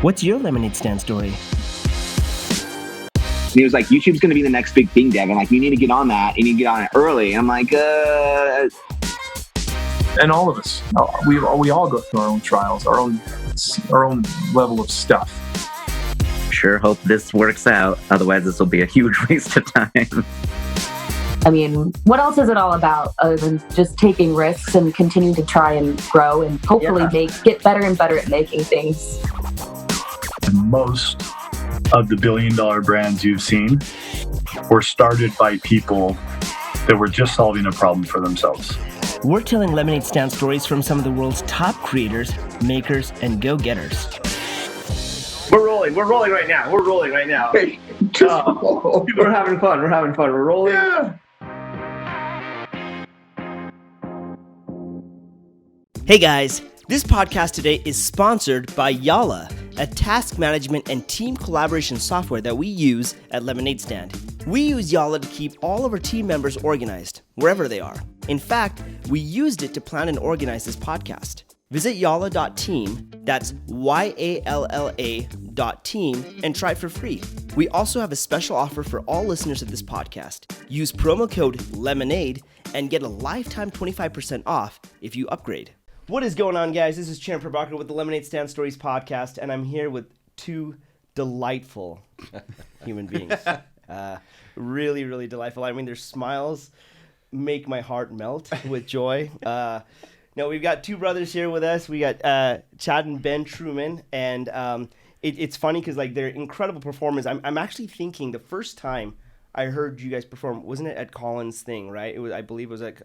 What's your lemonade stand story? And he was like, YouTube's going to be the next big thing, Devin. Like, you need to get on that. You need to get on it early. And I'm like, And all of us, we all go through our own trials, our own level of stuff. Sure hope this works out. Otherwise, this will be a huge waste of time. I mean, what else is it all about other than just taking risks and continuing to try and grow and hopefully get better and better at making things? Most of the billion-dollar brands you've seen were started by people that were just solving a problem for themselves. We're telling lemonade stand stories from some of the world's top creators, makers, and go-getters. We're rolling right now. Hey, We're having fun. We're rolling. Yeah. Hey guys, this podcast today is sponsored by Yalla, a task management and team collaboration software that we use at Lemonade Stand. We use Yalla to keep all of our team members organized, wherever they are. In fact, we used it to plan and organize this podcast. Visit yalla.team, that's YALLA.team, and try it for free. We also have a special offer for all listeners of this podcast. Use promo code LEMONADE and get a lifetime 25% off if you upgrade. What is going on, guys? This is Chad Truman with the Lemonade Stand Stories podcast, and I'm here with two delightful human beings. Really, really delightful. I mean, their smiles make my heart melt with joy. No, we've got two brothers here with us. We got Chad and Ben Truman, and it's funny because like they're incredible performers. I'm actually thinking the first time I heard you guys perform, wasn't it at Colin's thing, right? It was, I believe, it was like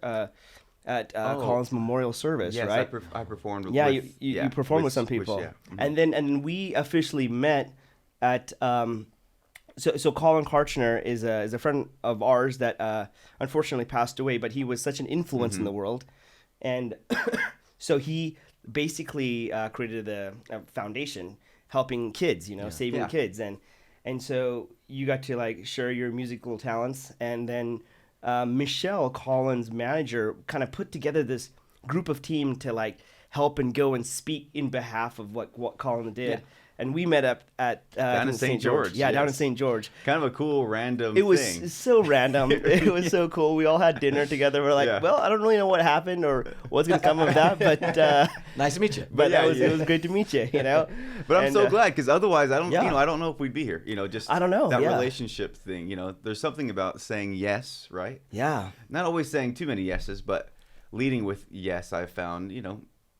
at Colin's memorial service, yes, right? I performed. You performed with some people, Mm-hmm. and then we officially met at. So Colin Karchner is a friend of ours that unfortunately passed away, but he was such an influence in the world. And so he basically created a foundation helping kids, saving kids. And so you got to like share your musical talents. And then Michelle, Colin's manager, kind of put together this group of team to like help and go and speak in behalf of what Colin did. Yeah. And we met up at down in St. George. Yeah, down in St. George. Kind of a cool random thing. It was thing. so random. It was so cool. We all had dinner together. We're like, well, I don't really know what happened or what's going to come of that, but nice to meet you. But it was great to meet you, But I'm so glad because otherwise I don't know if we'd be here. Just I don't know. That relationship thing, there's something about saying yes, right? Yeah. Not always saying too many yeses, but leading with yes, I've found,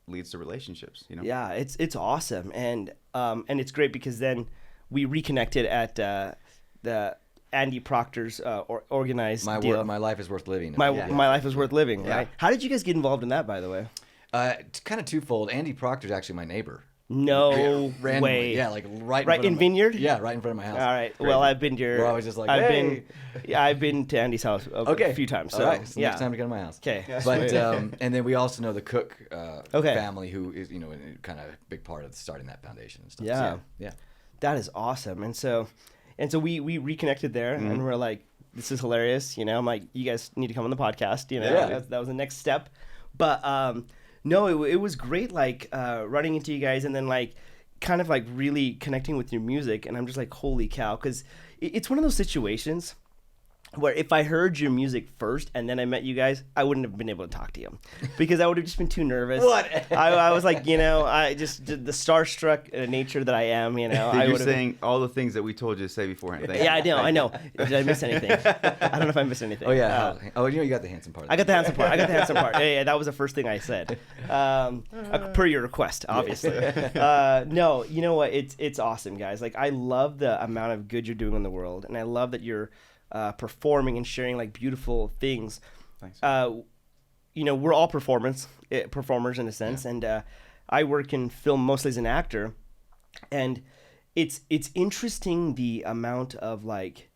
leads to relationships, Yeah, it's awesome. And it's great because then we reconnected at the Andy Proctor's organized deal. My life is worth living. My life is worth living, right? How did you guys get involved in that, by the way? It's kind of twofold. Andy Proctor's actually my neighbor. No way. Yeah, like right in Vineyard? Yeah, right in front of my house. All right. Crazy. Well, I've been to We're always just like, I've been to Andy's house a few times. So, all right. So next time to go to my house. Okay. But and then we also know the Cook family, who is kind of a big part of starting that foundation and stuff. Yeah. So, yeah. That is awesome. And so we reconnected there, and we're like, this is hilarious. I'm like, you guys need to come on the podcast. That was the next step. But no, it was great, like running into you guys and then like kind of like really connecting with your music. And I'm just like, holy cow, because it's one of those situations where if I heard your music first and then I met you guys, I wouldn't have been able to talk to you because I would have just been too nervous. What? I was like, I just did the starstruck nature that I am, You're saying all the things that we told you to say beforehand. Yeah, I know. Did I miss anything? I don't know if I missed anything. Oh, yeah. You got the handsome part. I got the handsome part. Yeah, that was the first thing I said. Per your request, obviously. No, you know what? It's awesome, guys. Like, I love the amount of good you're doing in the world, and I love that you're performing and sharing like beautiful things. Thanks. We're all performers in a sense, and I work in film mostly as an actor, and it's interesting the amount of like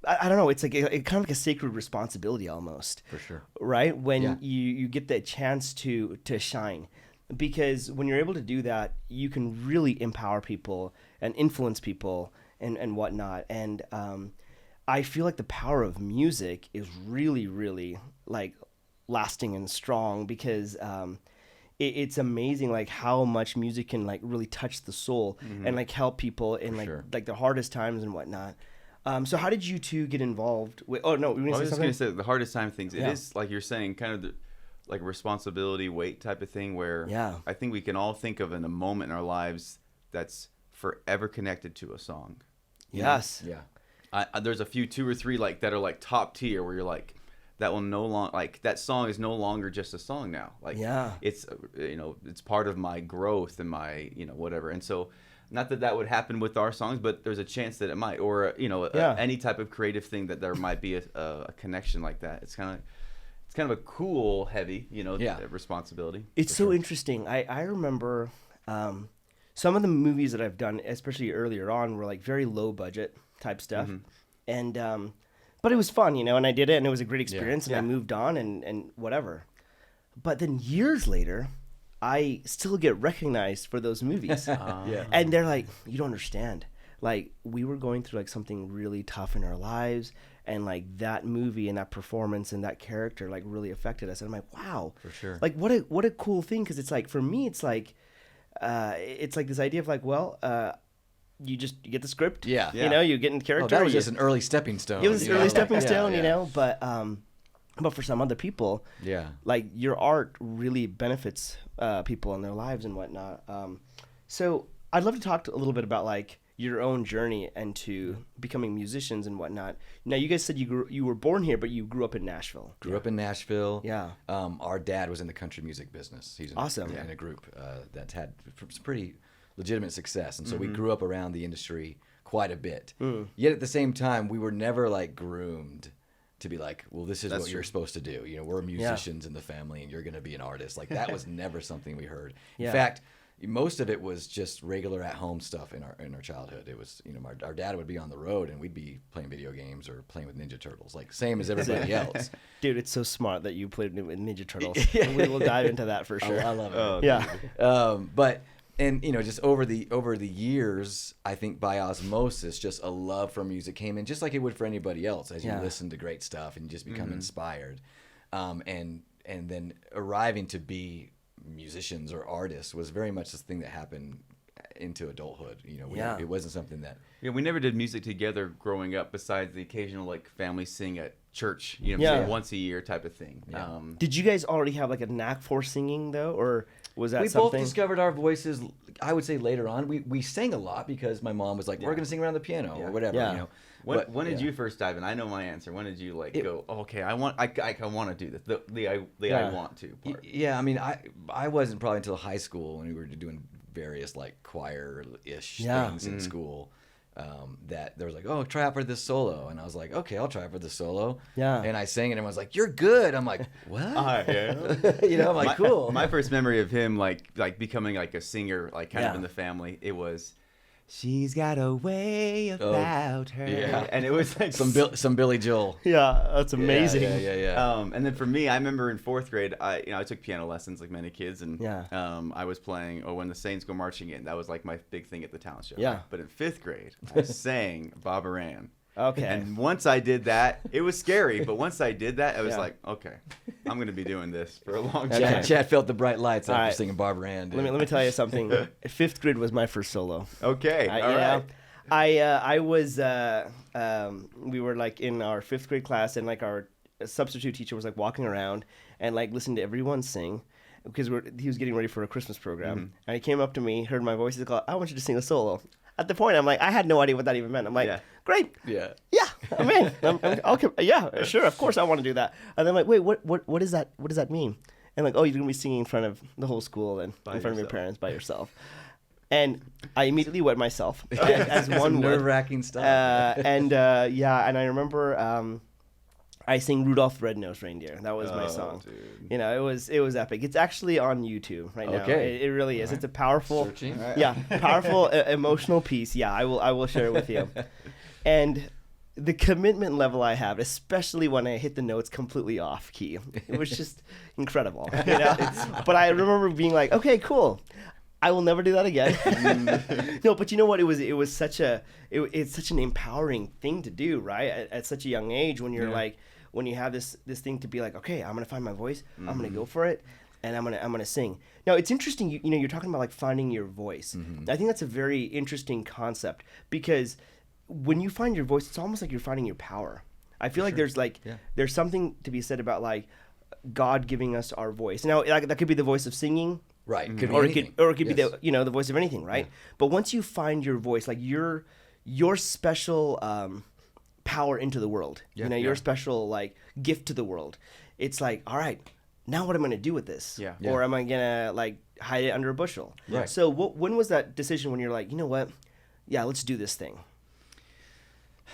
I don't know, it's like kind of like a sacred responsibility almost. For sure. Right? When you get that chance to shine, because when you're able to do that, you can really empower people and influence people and whatnot, and I feel like the power of music is really, really like lasting and strong because it's amazing like how much music can like really touch the soul and like help people in like the hardest times and whatnot. So how did you two get involved with, oh no, we I was just gonna say the hardest time things, it is like you're saying, kind of the like responsibility weight type of thing, where I think we can all think of in a moment in our lives that's forever connected to a song. Yes. Yeah. There's a few 2 or 3 like that are like top tier where you're like, that will no longer, like, that song is no longer just a song now. Like, it's, you know, it's part of my growth and my, you know, whatever. And so, not that that would happen with our songs, but there's a chance that it might, or, you know, any type of creative thing that there might be a connection like that. It's kind of a cool, heavy, you know, responsibility. It's so interesting. I remember some of the movies that I've done, especially earlier on, were like very low budget type stuff. And, but it was fun, you know, and I did it, and it was a great experience, and I moved on and whatever. But then years later, I still get recognized for those movies. And they're like, you don't understand. Like, we were going through like something really tough in our lives, and like that movie and that performance and that character like really affected us. And I'm like, wow. For sure. Like, what a cool thing, because it's like, for me, it's like this idea of like, well, you get the script, you know, you get in character. That was just an early stepping stone. It was an early stepping stone, you know, but for some other people, like your art really benefits people in their lives and whatnot. So I'd love to talk a little bit about like your own journey into becoming musicians and whatnot. Now, you guys said you were born here, but you grew up in Nashville. Grew up in Nashville. Yeah. Our dad was in the country music business. He's in a group that's had some pretty legitimate success, and so we grew up around the industry quite a bit. Yet at the same time, we were never like groomed to be like, well, this is what you're supposed to do. You know, we're musicians in the family, and you're going to be an artist. Like, that was never something we heard. In fact, most of it was just regular at-home stuff in our childhood. It was, you know, our dad would be on the road, and we'd be playing video games or playing with Ninja Turtles, like same as everybody else. Dude, it's so smart that you played with Ninja Turtles. We will dive into that for sure. I love it. But. And, you know, just over the years, I think by osmosis, just a love for music came in, just like it would for anybody else, as you listen to great stuff and you just become inspired. And then arriving to be musicians or artists was very much this thing that happened into adulthood. You know, it wasn't something that... Yeah, we never did music together growing up, besides the occasional, like, family sing at church, you know, once a year type of thing. Did you guys already have like a knack for singing though, or was that something? We both discovered our voices, I would say, later on. We sang a lot because my mom was like, we're going to sing around the piano or whatever, you know. When did you first dive in? I know my answer. When did you like go, okay, I want to do this, I want to part? Yeah, I mean, I wasn't probably until high school, when we were doing various like choir-ish things in school, that there was like, oh, try out for this solo, and I was like, okay, I'll try out for this solo. And I sang it, and everyone's like, you're good. I'm like, what? You know, I'm like, cool. My first memory of him like becoming like a singer, like kind of in the family, it was, she's got a way about her. And it was like some Billy Joel. Yeah, that's amazing. And then for me, I remember in 4th grade, I took piano lessons like many kids, and I was playing When the Saints Go Marching In. That was like my big thing at the talent show. But in 5th grade, I sang Bob Aran. Okay. And once I did that, it was scary, but once I did that, I was like, okay, I'm going to be doing this for a long time. Chad felt the bright lights after singing Barbara Ann. Let me tell you something. 5th grade was my first solo. Okay. All right. I was we were like in our 5th grade class, and like our substitute teacher was like walking around and like listening to everyone sing, because he was getting ready for a Christmas program. And he came up to me, heard my voice, he's like, I want you to sing a solo. At the point, I'm like, I had no idea what that even meant. I'm like, great. Yeah, I'm in. Okay, yeah, sure, of course I want to do that. And then I'm like, wait, what is that? What does that mean? And like, oh, you're going to be singing in front of the whole school and in front of your parents by yourself. And I immediately wet myself, as one would. Nerve-wracking stuff. And I remember I sang Rudolph the Red-Nosed Reindeer. That was my song. Dude. You know, it was epic. It's actually on YouTube right now. It really is. Right. It's a powerful, powerful emotional piece. Yeah, I will share it with you. And the commitment level I have, especially when I hit the notes completely off key, it was just incredible. You know? But I remember being like, okay, cool. I will never do that again. No, but you know what? It's such an empowering thing to do, right? At such a young age, when you're like, when you have this thing to be like, okay, I'm gonna find my voice, I'm gonna go for it. and I'm gonna sing. Now it's interesting. You know, you're talking about like finding your voice. I think that's a very interesting concept because when you find your voice, it's almost like you're finding your power. I feel like there's something to be said about like God giving us our voice. Now that could be the voice of singing, right? It could be the voice of anything, right? Yeah. But once you find your voice, like your special power into the world, your special like gift to the world, it's like, all right, now what am I going to do with this? Yeah. Or am I going to like hide it under a bushel? Right. So when was that decision when you're like, you know what? Yeah, let's do this thing.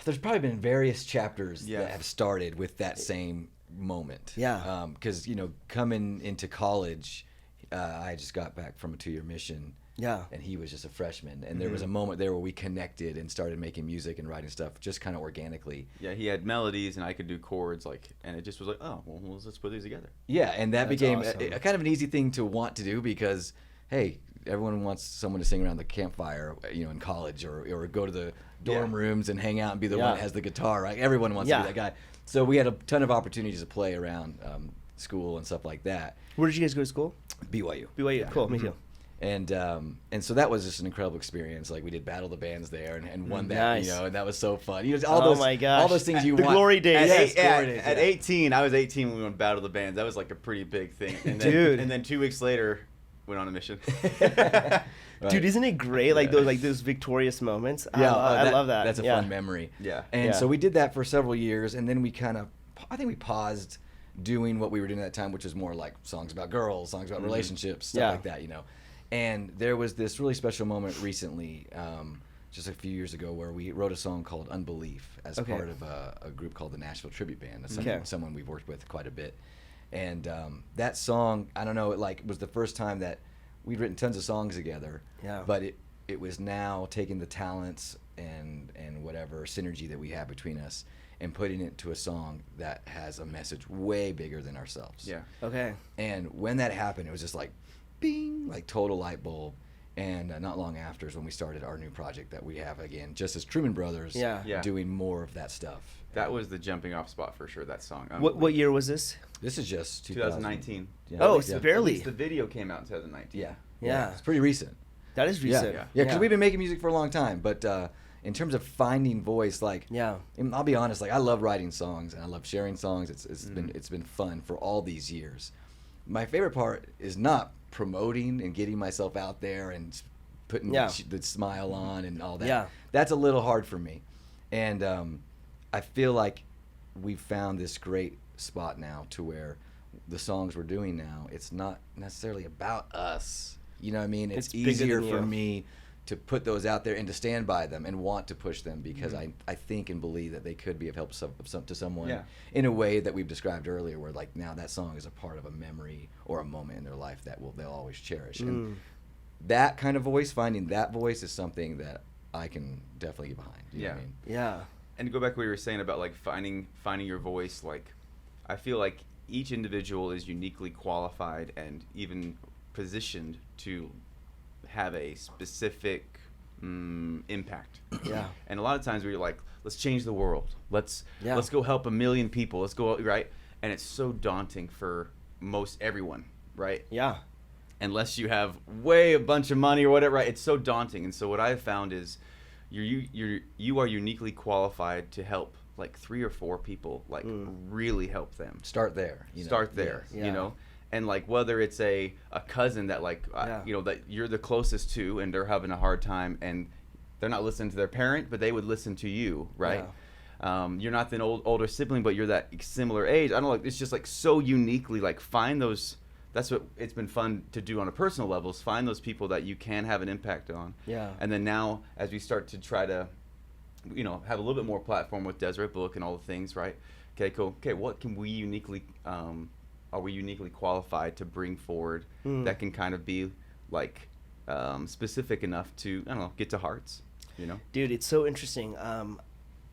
There's probably been various chapters that have started with that same moment. Yeah. Because, coming into college, I just got back from a 2-year mission. Yeah. And he was just a freshman. And there was a moment there where we connected and started making music and writing stuff just kind of organically. Yeah, he had melodies and I could do chords, and it just was like, oh, well, let's put these together. Yeah, and that became a kind of an easy thing to want to do because, hey, everyone wants someone to sing around the campfire, in college or go to the dorm rooms and hang out and be the one that has the guitar, right? Everyone wants to be that guy. So we had a ton of opportunities to play around school and stuff like that. Where did you guys go to school? BYU. BYU, cool, me too. And so that was just an incredible experience. Like we did Battle of the Bands there and won that, and that was so fun. My gosh. All those things you want. The glory days. At 18, I was 18 when we went Battle of the Bands. That was like a pretty big thing. And then, dude. And then 2 weeks later, went on a mission. Right. Dude, isn't it great? Like those victorious moments. Yeah, I love that. That's a fun memory. Yeah. And so we did that for several years, and then we I think we paused doing what we were doing at that time, which was more like songs about girls, songs about relationships, stuff like that, And there was this really special moment recently, just a few years ago, where we wrote a song called Unbelief as part of a group called the Nashville Tribute Band. That's someone we've worked with quite a bit. And that song, I don't know, it was the first time that we'd written tons of songs together. Yeah. But it was now taking the talents and whatever synergy that we have between us and putting it to a song that has a message way bigger than ourselves. Yeah. Okay. And when that happened, it was just like, bing, like total light bulb. And not long after is when we started our new project that we have again, just as Truman Brothers, doing more of that stuff. That was the jumping off spot for sure, that song. What year was this? This is just 2019. Yeah. Oh, it's barely. The video came out in 2019. Yeah. It's pretty recent. That is recent. Yeah, because we've been making music for a long time, but in terms of finding voice, and I'll be honest, I love writing songs and I love sharing songs. It's been fun for all these years. My favorite part is not promoting and getting myself out there and putting the smile on and all that. Yeah. That's a little hard for me. And I feel like we've found this great spot now to where the songs we're doing now, it's not necessarily about us. You know what I mean? It's easier for me to put those out there and to stand by them and want to push them because I think and believe that they could be of help to someone in a way that we've described earlier, where now that song is a part of a memory or a moment in their life that they'll always cherish. And that kind of voice, finding that voice, is something that I can definitely get behind. You know what I mean? Yeah. And to go back to what you were saying about finding your voice, I feel like each individual is uniquely qualified and even positioned to have a specific impact. Yeah. And a lot of times we're like, let's change the world. Let's go help 1 million people. Let's go, right? And it's so daunting for most everyone, right? Yeah. Unless you have a bunch of money or whatever, right? It's so daunting. And so what I've found is you are uniquely qualified to help 3 or 4 people, really help them. Start there. Start there, And whether it's a cousin that that you're the closest to and they're having a hard time and they're not listening to their parent, but they would listen to you, right? Yeah. You're not the older sibling, but you're that similar age. I don't know, it's just so uniquely find those. That's what it's been fun to do on a personal level, is find those people that you can have an impact on. Yeah. And then now as we start to try to have a little bit more platform with Deseret Book and all the things, right? Okay, cool. Okay, what can we uniquely are we uniquely qualified to bring forward that can kind of be specific enough to, I don't know, get to hearts, Dude, it's so interesting.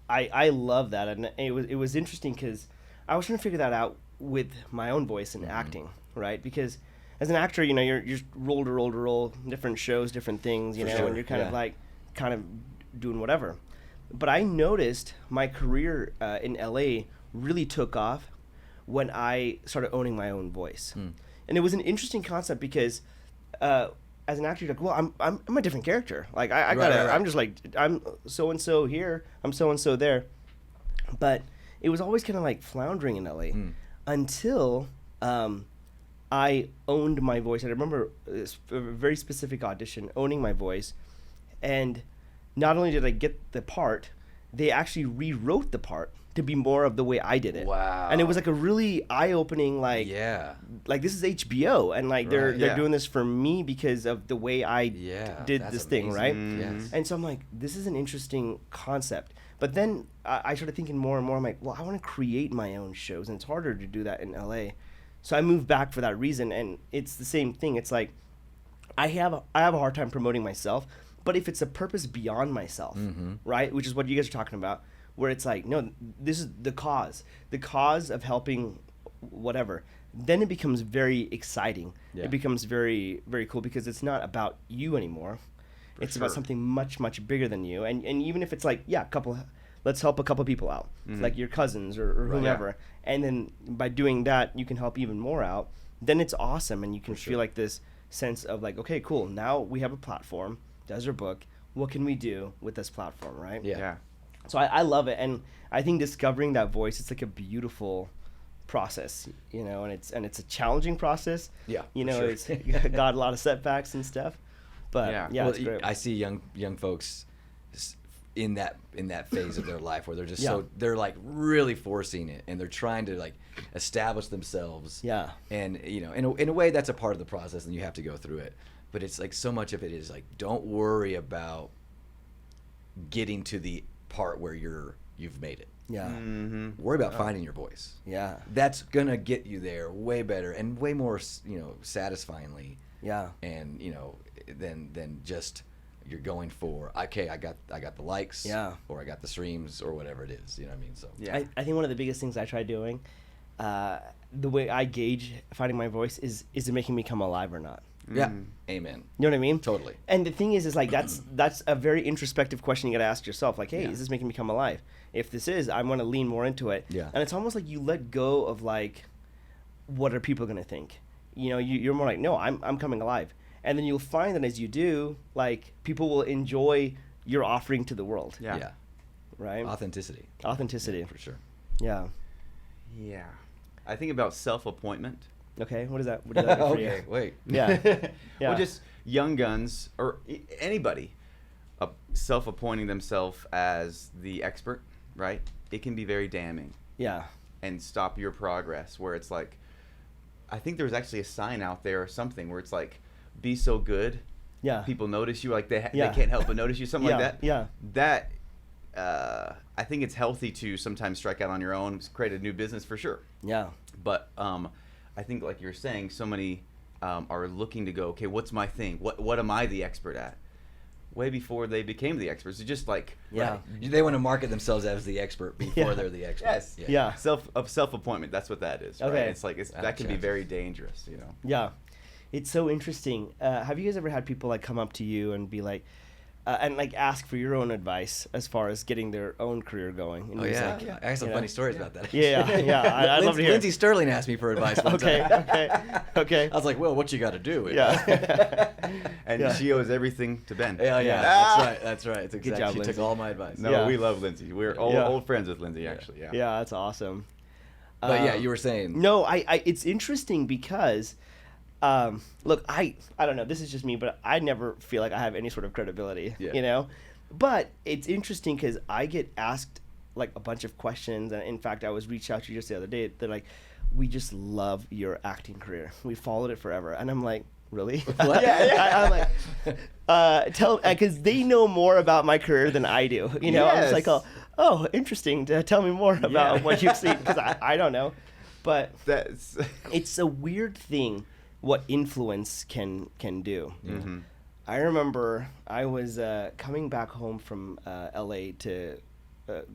I love that, and it was interesting because I was trying to figure that out with my own voice and acting, right? Because as an actor, you're just roll to roll, different shows, different things, and you're kind of doing whatever. But I noticed my career in LA really took off when I started owning my own voice. And it was an interesting concept because as an actor, you're like, well, I'm a different character. Like I gotta, right. I'm just like, I'm so and so here, I'm so and so there. But it was always kind of like floundering in LA until I owned my voice. And I remember a very specific audition, owning my voice, and not only did I get the part, they actually rewrote the part to be more of the way I did it. Wow. And it was like a really eye-opening, like, like this is HBO, and like they're doing this for me because of the way I did this thing, right? Yes. And so I'm like, this is an interesting concept. But then I started thinking more and more. I'm like, well, I want to create my own shows, and it's harder to do that in LA. So I moved back for that reason, and it's the same thing. It's like I have a hard time promoting myself, but if it's a purpose beyond myself, right, which is what you guys are talking about, where it's like, no, this is the cause of helping whatever, then it becomes very exciting. It becomes very, very cool because it's not about you anymore. It's about something much, much bigger than you. And even if it's like, let's help a couple people out, like your cousins or whomever. And then by doing that, you can help even more out. Then it's awesome. And you can feel like this sense of like, okay, cool. Now we have a platform. Desert Book. What can we do with this platform, right? Yeah. So I love it, and I think discovering that voice, it's like a beautiful process, you know, and it's a challenging process. Yeah, you know, it's got a lot of setbacks and stuff, but well, it's great. I see young folks in that phase of their life where they're just they're like really forcing it, and they're trying to like establish themselves. Yeah, and you know, in a way, that's a part of the process, and you have to go through it. But it's like so much of it is like, don't worry about getting to the part where you've made it. Yeah. Worry about finding your voice. Yeah. That's gonna get you there way better and way more, you know, satisfyingly. Yeah. And you know, than just you're going for, okay, I got the likes. Yeah. Or I got the streams or whatever it is. You know what I mean? So yeah. I think one of the biggest things I try doing, the way I gauge finding my voice is it making me come alive or not? Yeah. Amen. You know what I mean? Totally. And the thing is like that's a very introspective question you got to ask yourself. Like, hey, is this making me come alive? If this is, I want to lean more into it. Yeah. And it's almost like you let go of like, what are people gonna think? You know, you're more like, no, I'm coming alive. And then you'll find that as you do, like people will enjoy your offering to the world. Yeah. Yeah. Right. Authenticity. Yeah, for sure. Yeah. Yeah. I think about self-appointment. Okay, what is that? What is that for you? Okay, wait. Yeah. Yeah. Well, just young guns or anybody self-appointing themselves as the expert, right? It can be very damning. Yeah. And stop your progress, where it's like, I think there's actually a sign out there or something where it's like, be so good. Yeah. People notice you, like they can't help but notice you, something like that. Yeah. That, I think it's healthy to sometimes strike out on your own, create a new business for sure. Yeah. But I think, like you're saying, so many are looking to go, okay, what's my thing? What am I the expert at? Way before they became the experts. It's just like, right. They want to market themselves as the expert before they're the expert. Yes. Yeah. Self-appointment. That's what that is. Right? Okay. It's like that can be very dangerous. You know. Yeah. It's so interesting. Have you guys ever had people like come up to you and be like, and like ask for your own advice as far as getting their own career going? And yeah. I have some funny stories about that. Yeah. I'd love to hear. Lindsey Sterling asked me for advice one time. Okay. I was like, well, what you got to do? Yeah. And she owes everything to Ben. Yeah. That's right. It's exactly. Good job, she Lindsey. took all my advice. No, we love Lindsey. We're old friends with Lindsey, actually. Yeah. Yeah, that's awesome. But you were saying. No, I it's interesting because. Look, I don't know, this is just me, but I never feel like I have any sort of credibility, you know, but it's interesting because I get asked like a bunch of questions, and in fact I was reached out to just the other day. They're like, we just love your acting career, we followed it forever. And I'm like, really? What? I'm like, tell, because they know more about my career than I do, you know. I'm just like, oh interesting, tell me more about what you've seen, because I don't know. But it's a weird thing what influence can do. Mm-hmm. I remember I was coming back home from LA to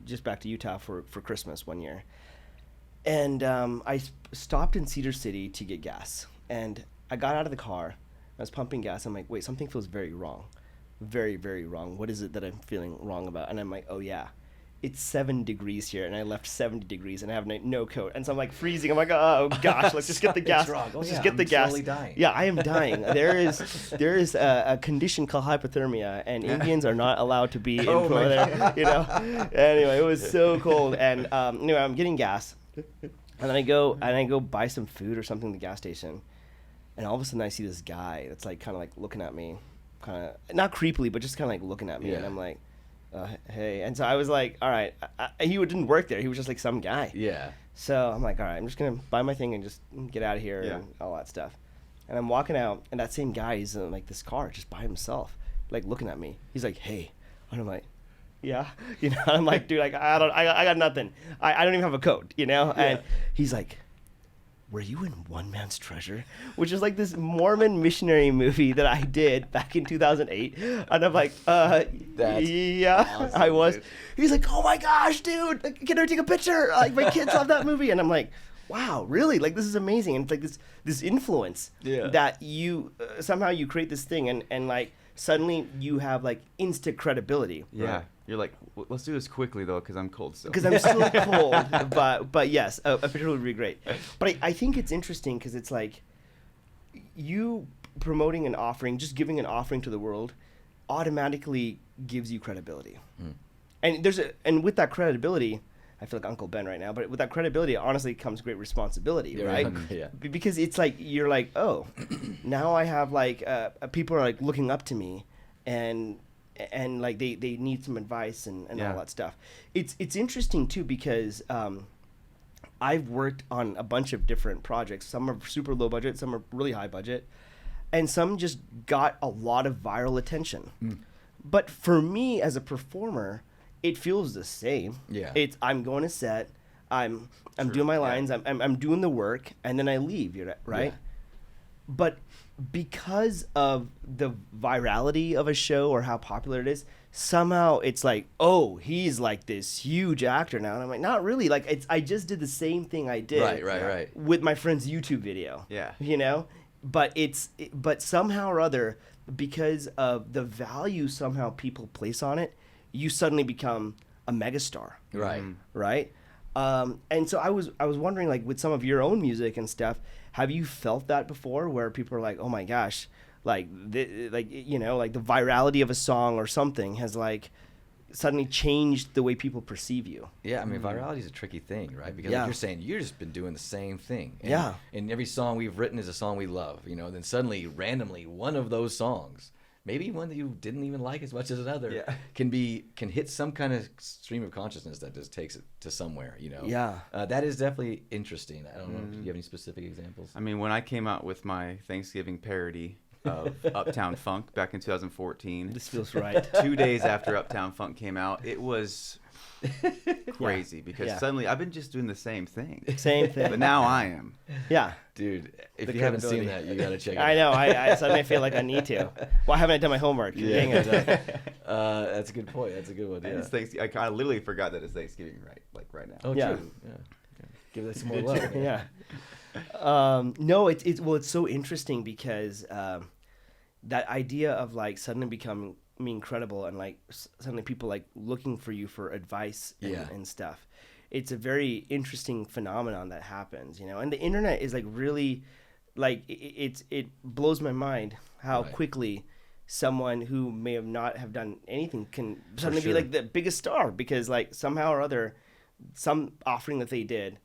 just back to Utah for Christmas one year, and I stopped in Cedar City to get gas, and I got out of the car. I was pumping gas. I'm like, wait, something feels very wrong, very, very wrong. What is it that I'm feeling wrong about? And I'm like, oh yeah, it's 7 degrees here, and I left 70 degrees, and I have no coat, and so I'm like freezing. I'm like, oh gosh, let's just get the gas. Let's just get the gas. Slowly dying. Yeah, I am dying. There is a condition called hypothermia, and Indians are not allowed to be in there. You know. Anyway, it was so cold, and anyway, I'm getting gas, and then I go buy some food or something at the gas station, and all of a sudden I see this guy that's like kind of like looking at me, kind of not creepily, but just kind of like looking at me, and I'm like. Hey, and so I was like, all right, he didn't work there. He was just like some guy. Yeah. So I'm like, all right, I'm just going to buy my thing and just get out of here and all that stuff. And I'm walking out, and that same guy is in like this car just by himself, like looking at me. He's like, hey. And I'm like, yeah. You know, I'm like, dude, like, I got nothing. I don't even have a coat, you know? Yeah. And he's like, were you in One Man's Treasure? Which is like this Mormon missionary movie that I did back in 2008. And I'm like, yeah, awesome, I was. Dude. He's like, oh my gosh, dude, like, can I take a picture? Like, my kids love that movie. And I'm like, wow, really? Like, this is amazing. And it's like this influence that you, somehow you create this thing and like, suddenly you have like instant credibility. Yeah. Right? You're like, let's do this quickly though, because I'm cold still. Because I'm still cold, but yes, a picture would be great. But I think it's interesting because it's like you promoting an offering, just giving an offering to the world, automatically gives you credibility. And with that credibility, I feel like Uncle Ben right now, but with that credibility, honestly, comes great responsibility, right? Yeah. Because it's like you're like, oh, now I have like people are like looking up to me, and like they need some advice and all that stuff. It's interesting too because I've worked on a bunch of different projects. Some are super low budget, some are really high budget, and some just got a lot of viral attention. But for me as a performer, it feels the same. Yeah. I'm going to set, I'm doing my lines, I'm doing the work, and then I leave, right? Yeah. But because of the virality of a show or how popular it is, somehow it's like, oh, he's like this huge actor now. And I'm like, not really. Like, I just did the same thing I did right. with my friend's YouTube video. Yeah. You know? But but somehow or other, because of the value somehow people place on it, you suddenly become a megastar. Right. Right? And so I was wondering, like, with some of your own music and stuff, have you felt that before, where people are like, oh my gosh, like you know, like the virality of a song or something has like suddenly changed the way people perceive you? Yeah, I mean, virality is a tricky thing, right? Because like you're saying, you've just been doing the same thing. And every song we've written is a song we love, you know. Then suddenly, randomly, one of those songs, maybe one that you didn't even like as much as another, can hit some kind of stream of consciousness that just takes it to somewhere, you know. Yeah. That is definitely interesting. I don't know. Do you have any specific examples? I mean, when I came out with my Thanksgiving parody of Uptown Funk back in 2014, this feels right. 2 days after Uptown Funk came out, it was crazy because suddenly I've been just doing the same thing. But now I am. Yeah. Dude, if you haven't seen that, you got to check it out. I know. I suddenly feel like I need to. Why haven't I done my homework? Yeah. That's a good point. That's a good one. Yeah. I kind of literally forgot that it's Thanksgiving right now. Oh, true. Yeah. Give that some more love. Yeah. No, it's so interesting because that idea of like suddenly becoming incredible and like suddenly people like looking for you for advice and stuff. It's a very interesting phenomenon that happens, you know. And the internet is like really, like it blows my mind how quickly someone who may have done anything can suddenly be like the biggest star because like somehow or other, some offering that they did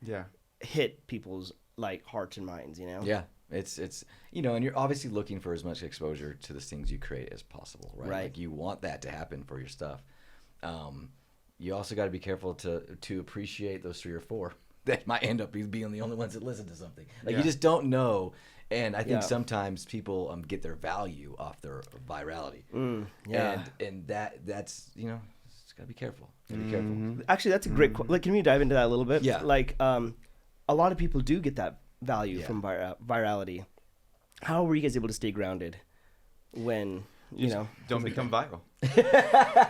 hit people's like hearts and minds, you know. Yeah. It's you know, and you're obviously looking for as much exposure to the things you create as possible, right? Like you want that to happen for your stuff. You also got to be careful to appreciate those 3 or 4 that might end up being the only ones that listen to something. Like you just don't know, and I think sometimes people get their value off their virality. And that's you know, it's got to be careful. Be careful. Actually, that's a great. Like, can we dive into that a little bit? Yeah. Like, a lot of people do get that value from virality. How were you guys able to stay grounded when you know don't become viral?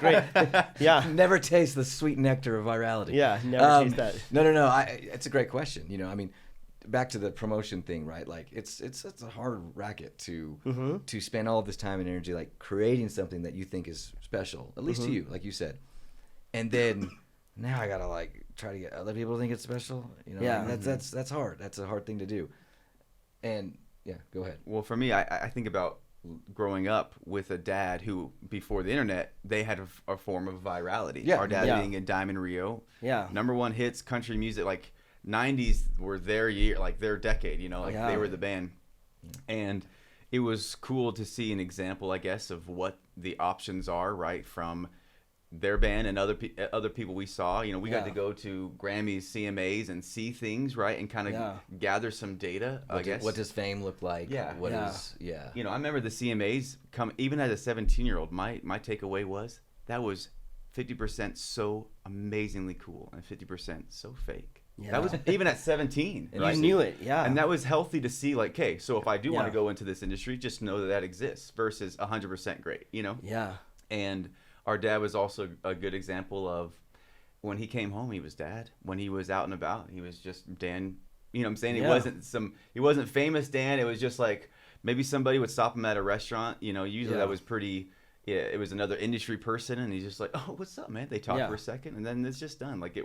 Great. Yeah. Never taste the sweet nectar of virality. Yeah, never taste that. No. It's a great question. You know, I mean, back to the promotion thing, right? Like it's a hard racket to spend all of this time and energy like creating something that you think is special, at least to you, like you said. And then now I gotta like try to get other people to think it's special. You know, Yeah. that's hard. That's a hard thing to do. And yeah, go ahead. Well, for me, I think about growing up with a dad who, before the internet, they had a form of virality. Yeah. Our dad being in Diamond Rio. Yeah. #1 hits, country music, like 90s were their year, like their decade, you know, like they were the band. And it was cool to see an example, I guess, of what the options are, right, from their band and other people we saw. You know, we got to go to Grammys, CMAs, and see things, right, and kind of gather some data. I guess. What does fame look like? Yeah. What is You know, I remember the CMAs come even as a 17-year-old. My takeaway was that was 50% so amazingly cool and 50% so fake. Yeah. That was even at 17. Right? You knew it, yeah. And that was healthy to see, like, okay, so if I do want to go into this industry, just know that exists versus 100% great, you know? Yeah. And our dad was also a good example of when he came home, he was dad. When he was out and about, he was just Dan. You know what I'm saying? He wasn't famous Dan. It was just like maybe somebody would stop him at a restaurant. You know, usually that was pretty. Yeah, it was another industry person, and he's just like, "Oh, what's up, man?" They talk for a second, and then it's just done. Like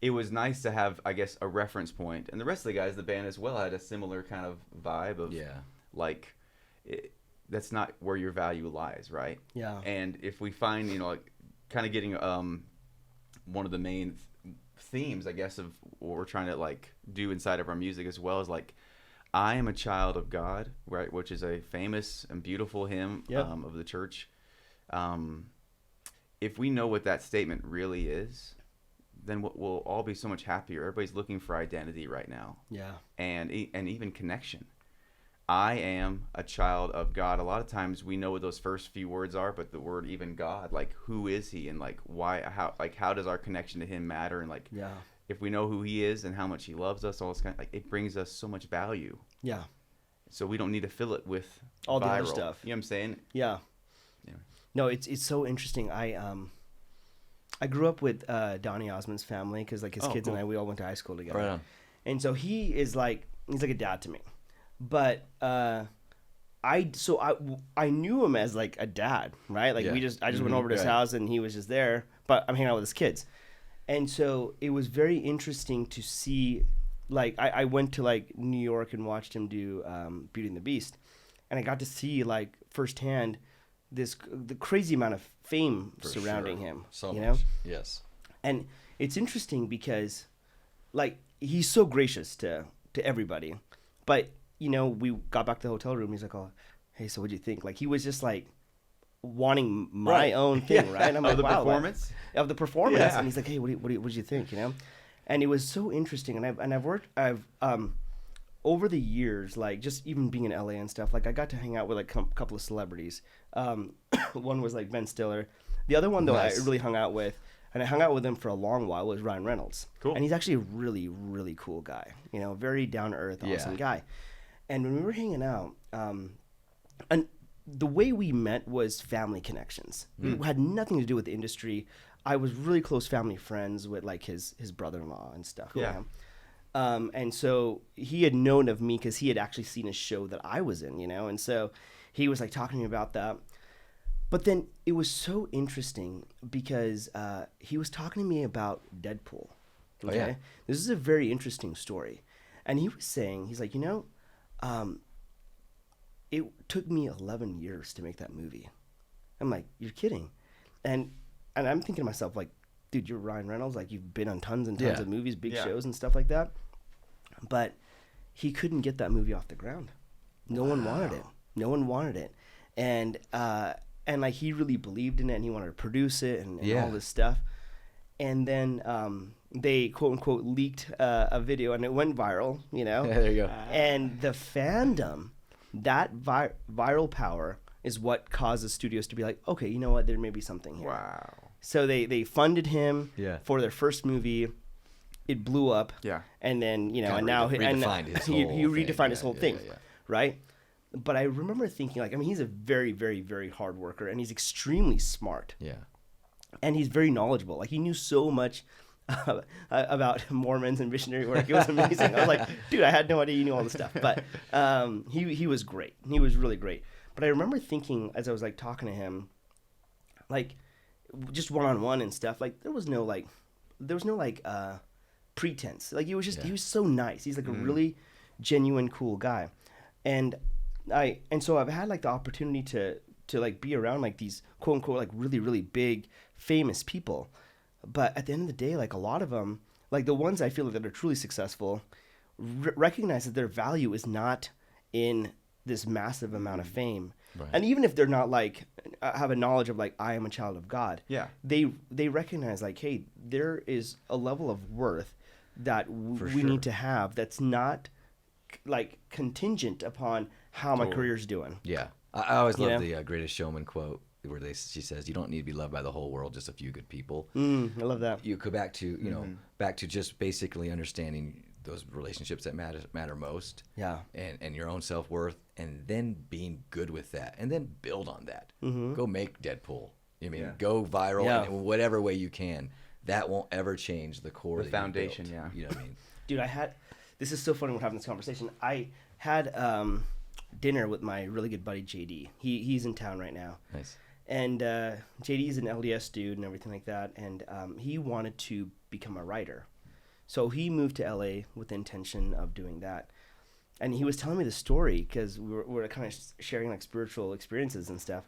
it was nice to have, I guess, a reference point. And the rest of the guys, the band as well, had a similar kind of vibe of like. That's not where your value lies, right? Yeah. And if we find, you know, like kind of getting one of the main themes, I guess, of what we're trying to like do inside of our music as well is like, I am a child of God, right? Which is a famous and beautiful hymn of the church. If we know what that statement really is, then we'll all be so much happier. Everybody's looking for identity right now. Yeah. And even connection. I am a child of God. A lot of times we know what those first few words are, but the word even God, like who is he and like why, how does our connection to him matter? And like, if we know who he is and how much he loves us, all this kind of like, it brings us so much value. Yeah. So we don't need to fill it with all viral, the other stuff. You know what I'm saying? Yeah. No, it's so interesting. I grew up with Donny Osmond's family because like his kids and I, we all went to high school together. Right on. And so he's like a dad to me. But I knew him as like a dad, right? Like I just went over to his house and he was just there, but I'm hanging out with his kids. And so it was very interesting to see, like I went to like New York and watched him do Beauty and the Beast, and I got to see like firsthand the crazy amount of fame surrounding him. So much, know? Yes. And it's interesting because like he's so gracious to everybody, but you know, we got back to the hotel room. He's like, "Oh, hey, so what'd you think?" Like he was just like wanting my own thing, right? And I'm like, "Wow, performance of the performance." Yeah. And he's like, "Hey, what did you think?" You know, and it was so interesting. And I've over the years, like just even being in LA and stuff, like I got to hang out with like a couple of celebrities. One was like Ben Stiller. The other one though, I really hung out with. And I hung out with him for a long while. Was Ryan Reynolds. Cool. And he's actually a really, really cool guy. You know, very down to earth, awesome guy. And when we were hanging out, and the way we met was family connections. It had nothing to do with the industry. I was really close family friends with like his brother-in-law and stuff. Yeah. And so he had known of me because he had actually seen a show that I was in, you know. And so he was like talking to me about that. But then it was so interesting because he was talking to me about Deadpool. Okay? Oh, yeah. This is a very interesting story. And he was saying, he's like, you know, it took me 11 years to make that movie. I'm like, you're kidding. And I'm thinking to myself, like, dude, you're Ryan Reynolds. Like, you've been on tons and tons of movies, big shows and stuff like that. But he couldn't get that movie off the ground. No one wanted it. No one wanted it. And like, he really believed in it, and he wanted to produce it and all this stuff. And then they, quote unquote, leaked a video, and it went viral, you know? Yeah, there you go. And the fandom, that viral power is what causes studios to be like, okay, you know what? There may be something here. Wow. So they funded him for their first movie. It blew up. Yeah. And then, you know, kind and now he redefined his whole thing, right? But I remember thinking, like, I mean, he's a very, very, very hard worker, and he's extremely smart. Yeah. And he's very knowledgeable. Like, he knew so much about Mormons and missionary work. It was amazing. I was like, dude, I had no idea you knew all this stuff. But he was great. He was really great. But I remember thinking, as I was, like, talking to him, like, just one-on-one and stuff, like, there was no, like, pretense. Like, he was so nice. He's like a really genuine, cool guy. And so I've had like the opportunity to like be around like these quote unquote like really, really big famous people. But at the end of the day, like a lot of them, like the ones I feel like that are truly successful, recognize that their value is not in this massive amount of fame. Right. And even if they're not like have a knowledge of like, I am a child of God, they recognize like, hey, there is a level of worth that we need to have that's not like contingent upon how my career's doing. Yeah. I always love the Greatest Showman quote where she says, you don't need to be loved by the whole world, just a few good people. I love that. You go back to, back to just basically understanding those relationships that matter most. Yeah. And your own self-worth, and then being good with that, and then build on that. Go make Deadpool. Go viral in whatever way you can. That won't ever change the core. The foundation, you know what I mean? Dude, this is so funny we're having this conversation. I had dinner with my really good buddy JD. He's in town right now. Nice. And JD's an LDS dude and everything like that. And he wanted to become a writer. So he moved to LA with the intention of doing that. And he was telling me the story because we were kind of sharing like spiritual experiences and stuff.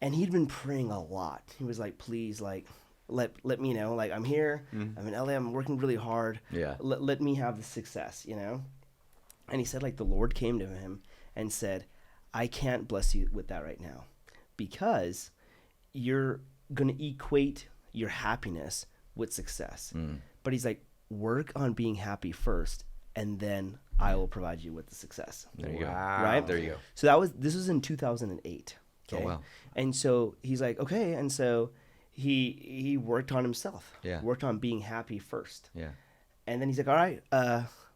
And he'd been praying a lot. He was like, please, like, let me know. Like, I'm here. I'm in LA. I'm working really hard. Yeah. Let me have the success, And he said, like, the Lord came to him and said, I can't bless you with that right now because you're going to equate your happiness with success. But he's like, work on being happy first, and then I will provide you with the success. There you go. Right? There you go. So this was in 2008. Okay? Oh, wow. And so he's like, okay. And so he worked on himself. Yeah. Worked on being happy first. Yeah. And then he's like, all right,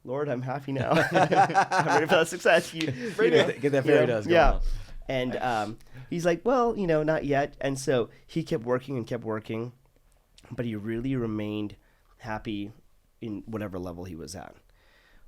Lord, I'm happy now. I'm ready for that success. Get that fairy dust going on. And he's like, well, not yet. And so he kept working, but he really remained happy in whatever level he was at.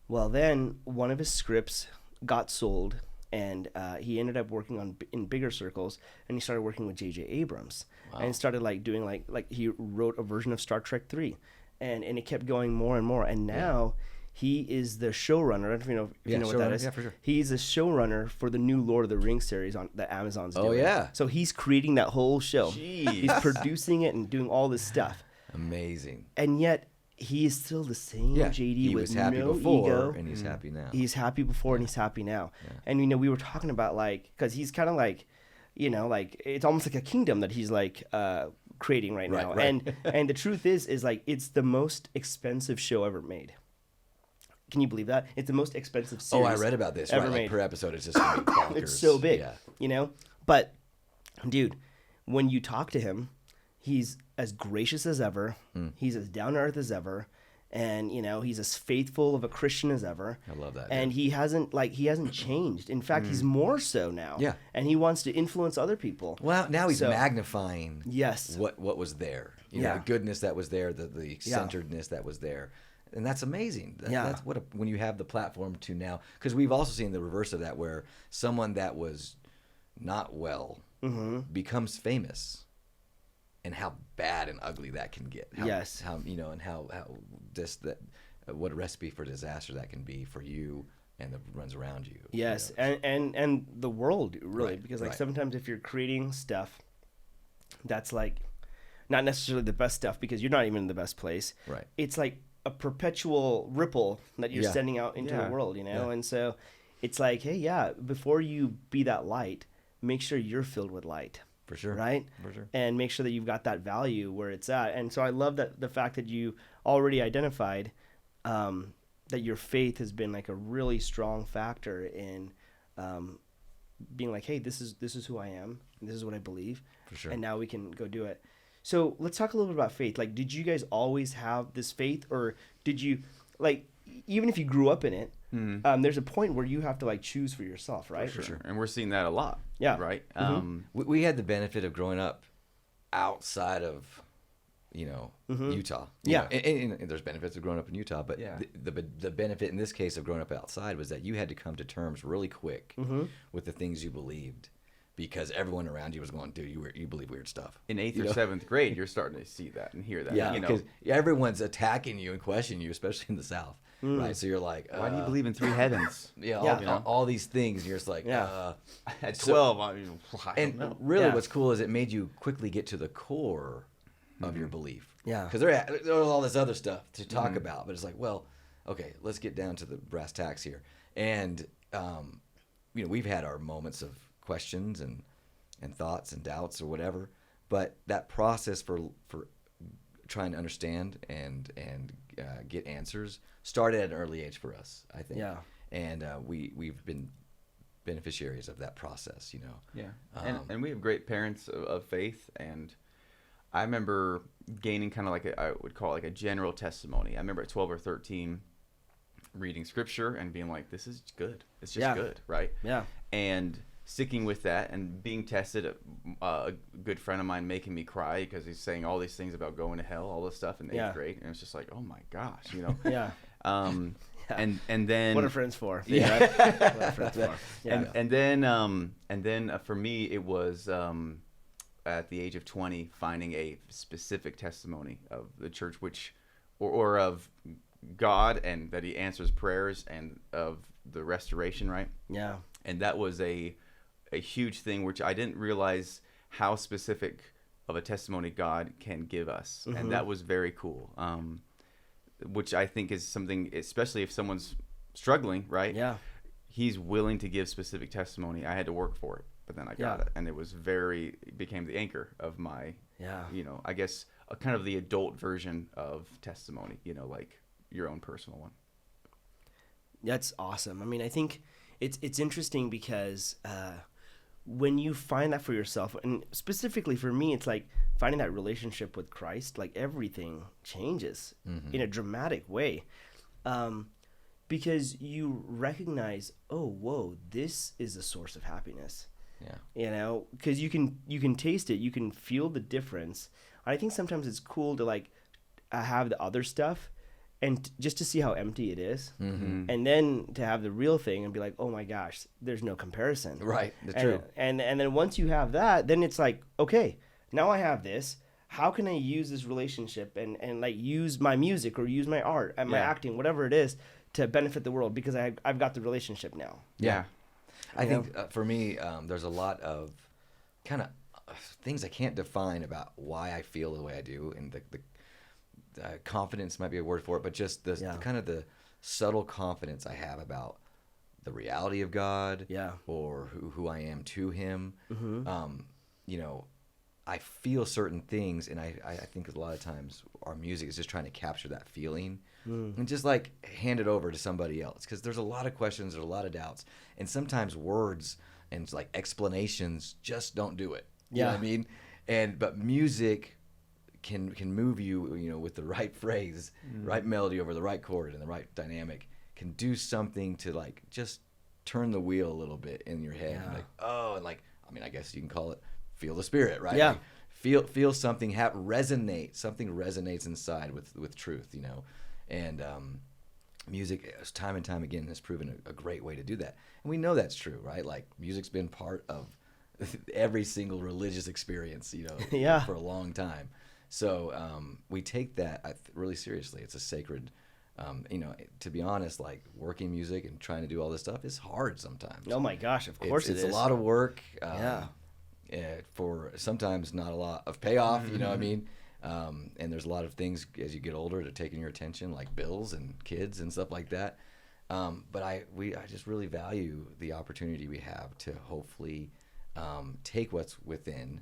Well, then one of his scripts got sold, and he ended up working in bigger circles, and he started working with J.J. Abrams. Wow. And started like doing like he wrote a version of Star Trek 3, and it kept going more and more. And now he is the showrunner. I don't know if you know what that is. Yeah, for sure. He's a showrunner for the new Lord of the Rings series that Amazon's doing. Oh, yeah. So he's creating that whole show. Jeez. He's producing it and doing all this stuff. Amazing. And yet he is still the same JD he with was happy no before, ego. and he's happy now. He's happy before and he's happy now. Yeah. And we were talking about like, because he's kind of like, like it's almost like a kingdom that he's like creating right now. Right. And the truth is like it's the most expensive show ever made. Can you believe that? It's the most expensive series. Oh, I read about this. Ever Like made. per episode, it's just gonna be bonkers. It's so big, Yeah. But, dude, when you talk to him, he's as gracious as ever. He's as down to earth as ever, and he's as faithful of a Christian as ever. I love that. And he hasn't changed. In fact, he's more so now. Yeah. And he wants to influence other people. Well, now he's magnifying. Yes. What was there? The goodness that was there, the centeredness that was there. And that's amazing. That's when you have the platform to now, because we've also seen the reverse of that, where someone that was not well becomes famous, and how bad and ugly that can get. How just that what a recipe for disaster that can be for you and the ones around you. Yes, and the world really, because like sometimes if you're creating stuff that's like not necessarily the best stuff because you're not even in the best place. Right. It's like a perpetual ripple that you're sending out into the world, And so it's like, hey, before you be that light, make sure you're filled with light. For sure. Right? For sure. And make sure that you've got that value where it's at. And so I love that the fact that you already identified that your faith has been like a really strong factor in being like, hey, this is who I am. This is what I believe. For sure. And now we can go do it. So let's talk a little bit about faith. Like, did you guys always have this faith, or did you, like, even if you grew up in it, there's a point where you have to like choose for yourself, right? For sure. And we're seeing that a lot. Yeah. Right. We had the benefit of growing up outside of, Utah. Yeah. And there's benefits of growing up in Utah, but the benefit in this case of growing up outside was that you had to come to terms really quick with the things you believed. because everyone around you was going, dude, you believe weird stuff. In 8th or 7th grade, you're starting to see that and hear that. Yeah, because everyone's attacking you and questioning you, especially in the South, right? So you're like, why do you believe in 3 heavens? All these things. And you're just like, at 12, I don't know. Really, what's cool is it made you quickly get to the core of your belief. Yeah, because there was all this other stuff to talk about, but it's like, well, okay, let's get down to the brass tacks here. And we've had our moments of questions and thoughts and doubts or whatever, but that process for trying to understand and get answers started at an early age for us, I think. Yeah. And we've been beneficiaries of that process, Yeah. And we have great parents of faith, and I remember gaining kind of like I would call it like a general testimony. I remember at 12 or 13 reading scripture and being like, this is good. It's just good, right? Yeah. And sticking with that and being tested, a good friend of mine making me cry because he's saying all these things about going to hell, all this stuff in 8th grade, and it's just like, oh my gosh, Yeah. And then what are friends for? Yeah. What are friends for? Yeah. And then for me it was at the age of 20 finding a specific testimony of the church, or of God, and that He answers prayers, and of the restoration, right? Yeah. And that was a huge thing, which I didn't realize how specific of a testimony God can give us. And that was very cool, which I think is something, especially if someone's struggling, right? Yeah. He's willing to give specific testimony. I had to work for it, but then I got it. And it became the anchor of my, I guess, kind of the adult version of testimony, like your own personal one. That's awesome. I mean, I think it's interesting because when you find that for yourself, and specifically for me, it's like finding that relationship with Christ, like everything changes in a dramatic way, because you recognize, oh, whoa, this is a source of happiness. Yeah. Because you can taste it, you can feel the difference. I think sometimes it's cool to like have the other stuff, and just to see how empty it is, and then to have the real thing and be like, oh my gosh, there's no comparison. Right, that's true. And then once you have that, then it's like, okay, now I have this. How can I use this relationship and like use my music or use my art and my acting, whatever it is, to benefit the world, because I've got the relationship now. Yeah. I think for me, there's a lot of kind of things I can't define about why I feel the way I do, and the confidence might be a word for it, but just the kind of the subtle confidence I have about the reality of God, or who I am to Him. I feel certain things, and I think a lot of times our music is just trying to capture that feeling and just like hand it over to somebody else, because there's a lot of questions, there's a lot of doubts, and sometimes words and like explanations just don't do it. You know what I mean? But music can move you, with the right phrase, right melody over the right chord and the right dynamic, can do something to like just turn the wheel a little bit in your head. And like, oh, and like, I mean, I guess you can call it feel the Spirit, right? Yeah. Like feel something resonate. Something resonates inside with truth, and music, time and time again, has proven a great way to do that. And we know that's true, right? Like music's been part of every single religious experience, for a long time. So we take that really seriously. It's a sacred, to be honest, like working music and trying to do all this stuff is hard sometimes. Oh my gosh, of course it is. It's a lot of work. For sometimes not a lot of payoff, you know what I mean? And there's a lot of things as you get older that are taking your attention, like bills and kids and stuff like that. But I just really value the opportunity we have to hopefully take what's within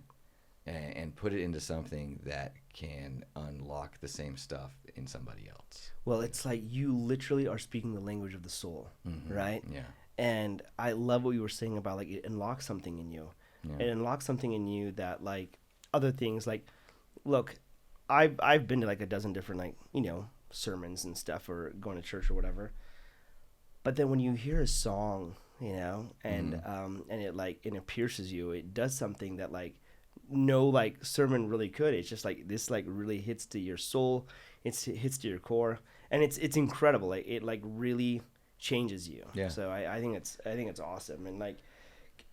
and put it into something that can unlock the same stuff in somebody else. Well, it's like you literally are speaking the language of the soul, right? Yeah. And I love what you were saying about like it unlocks something in you. Yeah. It unlocks something in you that like other things, like, look, I've been to like a dozen different like, sermons and stuff, or going to church or whatever. But then when you hear a song, and it pierces you, it does something that like no like sermon really could. It's just like this like really hits to your soul, it hits to your core, and it's incredible. Like it like really changes you. Yeah. So I think it's awesome. And like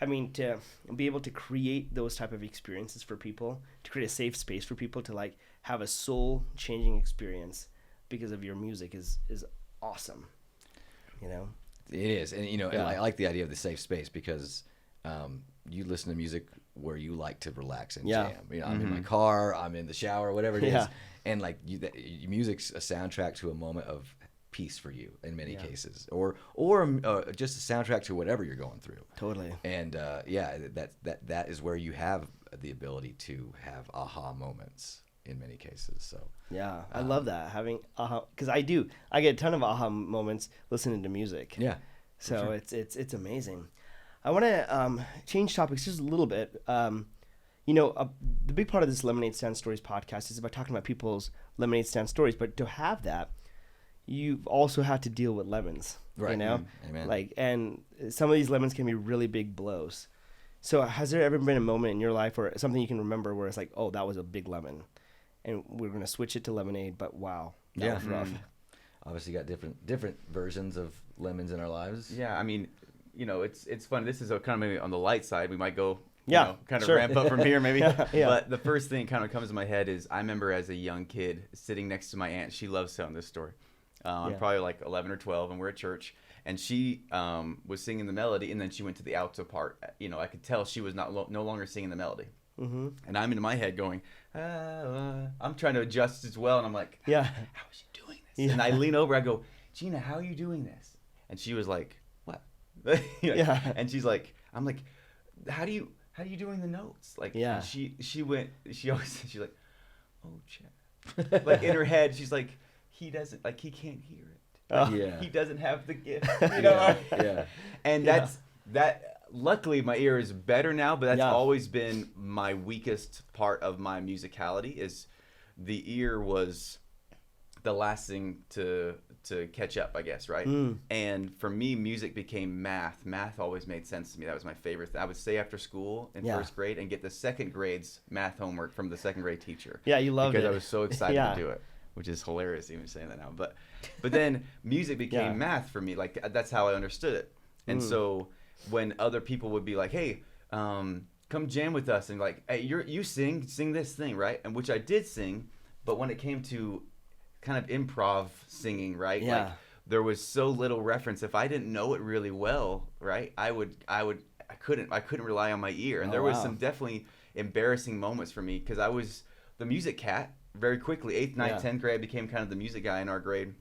I mean, to be able to create those type of experiences for people, to create a safe space for people to like have a soul changing experience because of your music is awesome. You know, it is, and you know, and I like the idea of the safe space because you listen to music where you like to relax and jam. You know, I'm in my car, I'm in the shower, whatever it is, and like music's a soundtrack to a moment of peace for you in many cases, or just a soundtrack to whatever you're going through. Totally. And that is where you have the ability to have aha moments in many cases. So yeah, I love that, having aha, because I get a ton of aha moments listening to music. Yeah, so sure. it's amazing. I want to change topics just a little bit. You know, the big part of this Lemonade Stand Stories podcast is about talking about people's lemonade stand stories, but to have that, you've also had to deal with lemons, right? You know, Amen. Like, and some of these lemons can be really big blows. So, has there ever been a moment in your life or something you can remember where it's like, oh, that was a big lemon, and we're gonna switch it to lemonade, but wow, that was rough. Obviously, got different versions of lemons in our lives. Yeah, I mean, you know, it's fun. This is a kind of maybe on the light side. We might go. Kind of sure. ramp up from here maybe. Yeah. But the first thing kind of comes to my head is I remember as a young kid sitting next to my aunt. She loves telling this story. I'm probably like 11 or 12, and we're at church, and she was singing the melody, and then she went to the alto part. You know, I could tell she was no longer singing the melody. Mm-hmm. And I'm in my head going, I'm trying to adjust as well, and I'm like, how is she doing this? Yeah. And I lean over, I go, Gina, how are you doing this? And she was like, what? And she's like, I'm like, how are you doing the notes? Like, and she's like, oh, Chad. Like in her head, she's like, he can't hear it. He doesn't have the gift. You know? And that. Luckily, my ear is better now, but that's always been my weakest part of my musicality. Is the ear was the last thing to catch up, I guess, right? And for me, music became math. Math always made sense to me. That was my favorite thing. I would stay after school in first grade and get the second grade's math homework from the second grade teacher. Yeah, you loved it. Because I was so excited to do it, which is hilarious even saying that now. But then music became math for me. Like, that's how I understood it. And so when other people would be like, hey, come jam with us, and like, hey, you sing this thing, right? And which I did sing, but when it came to kind of improv singing, right? Yeah. Like, there was so little reference. If I didn't know it really well, right, I couldn't rely on my ear. And there was some definitely embarrassing moments for me because I was the music cat very quickly. 8th, 9th, 10th grade, I became kind of the music guy in our grade.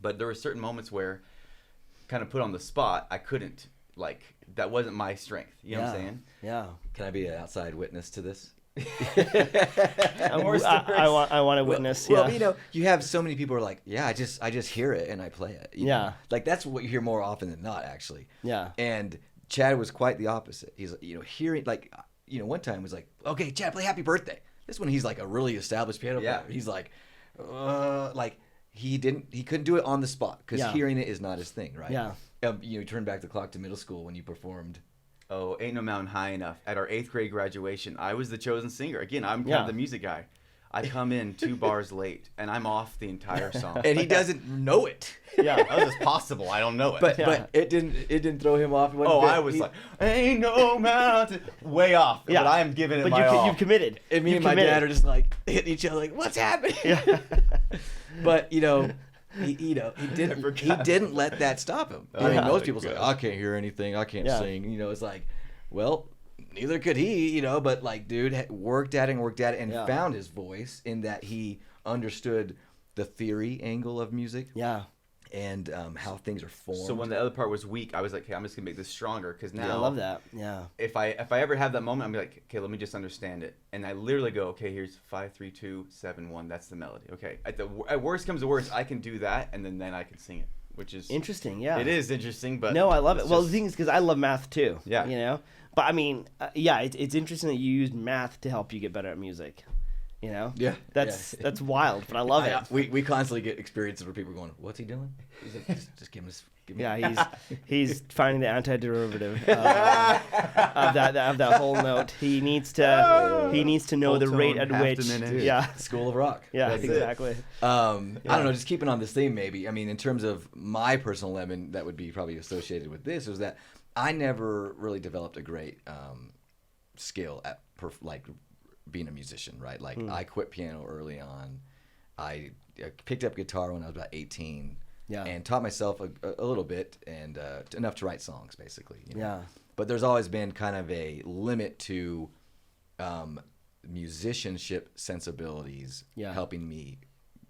But there were certain moments where, kind of put on the spot, I couldn't. Like, that wasn't my strength. You know what I'm saying? Yeah. Can I be an outside witness to this? I want to witness. Well, you know, you have so many people who are like, I just hear it and I play it. You know? Like, that's what you hear more often than not, actually. Yeah. And Chad was quite the opposite. He's, you know, hearing, like, you know, one time was like, okay, Chad, play Happy Birthday. This one, he's like a really established piano player. He's like he couldn't do it on the spot because hearing it is not his thing, right? Yeah. You know, turn back the clock to middle school when you performed. Oh, Ain't No Mountain High Enough. At our 8th grade graduation, I was the chosen singer. Again, I'm kind of the music guy. I come in 2 bars late, and I'm off the entire song. And he doesn't know it. Yeah, how is this possible? I don't know it. But it didn't throw him off. I was like, ain't no mountain. Way off. Yeah. But I am giving it my all. You've committed. And me and my dad are just like hitting each other like, what's happening? Yeah. But, you know, he didn't let that stop him. I mean, most people say, I can't hear anything. I can't sing. You know, it's like, well, neither could he, you know, but like, dude worked at it and found his voice in that he understood the theory angle of music. Yeah. And how things are formed. So when the other part was weak, I was like, okay, I'm just gonna make this stronger because now I love that. Yeah. If I ever have that moment, I'm like, okay, let me just understand it, and I literally go, okay, here's 5, 3, 2, 7, 1. That's the melody. Okay. At worst comes to worst, I can do that, and then I can sing it, which is interesting. Yeah. It is interesting, but no, I love it. Well, the thing is, because I love math too. Yeah. You know, but I mean, it's interesting that you use math to help you get better at music. You know, that's wild, but I love it. We constantly get experiences where people are going, "What's he doing?" He's like, just give him this. Yeah, he's finding the antiderivative of that whole note. He needs to know the rate at which. School of Rock. Yeah, exactly. I don't know. Just keeping on this theme, maybe. I mean, in terms of my personal lemon, that would be probably associated with this was that I never really developed a great skill at like being a musician, right? Like I quit piano early on. I picked up guitar when I was about 18. Yeah. And taught myself a little bit and enough to write songs, basically. You know? Yeah. But there's always been kind of a limit to musicianship sensibilities helping me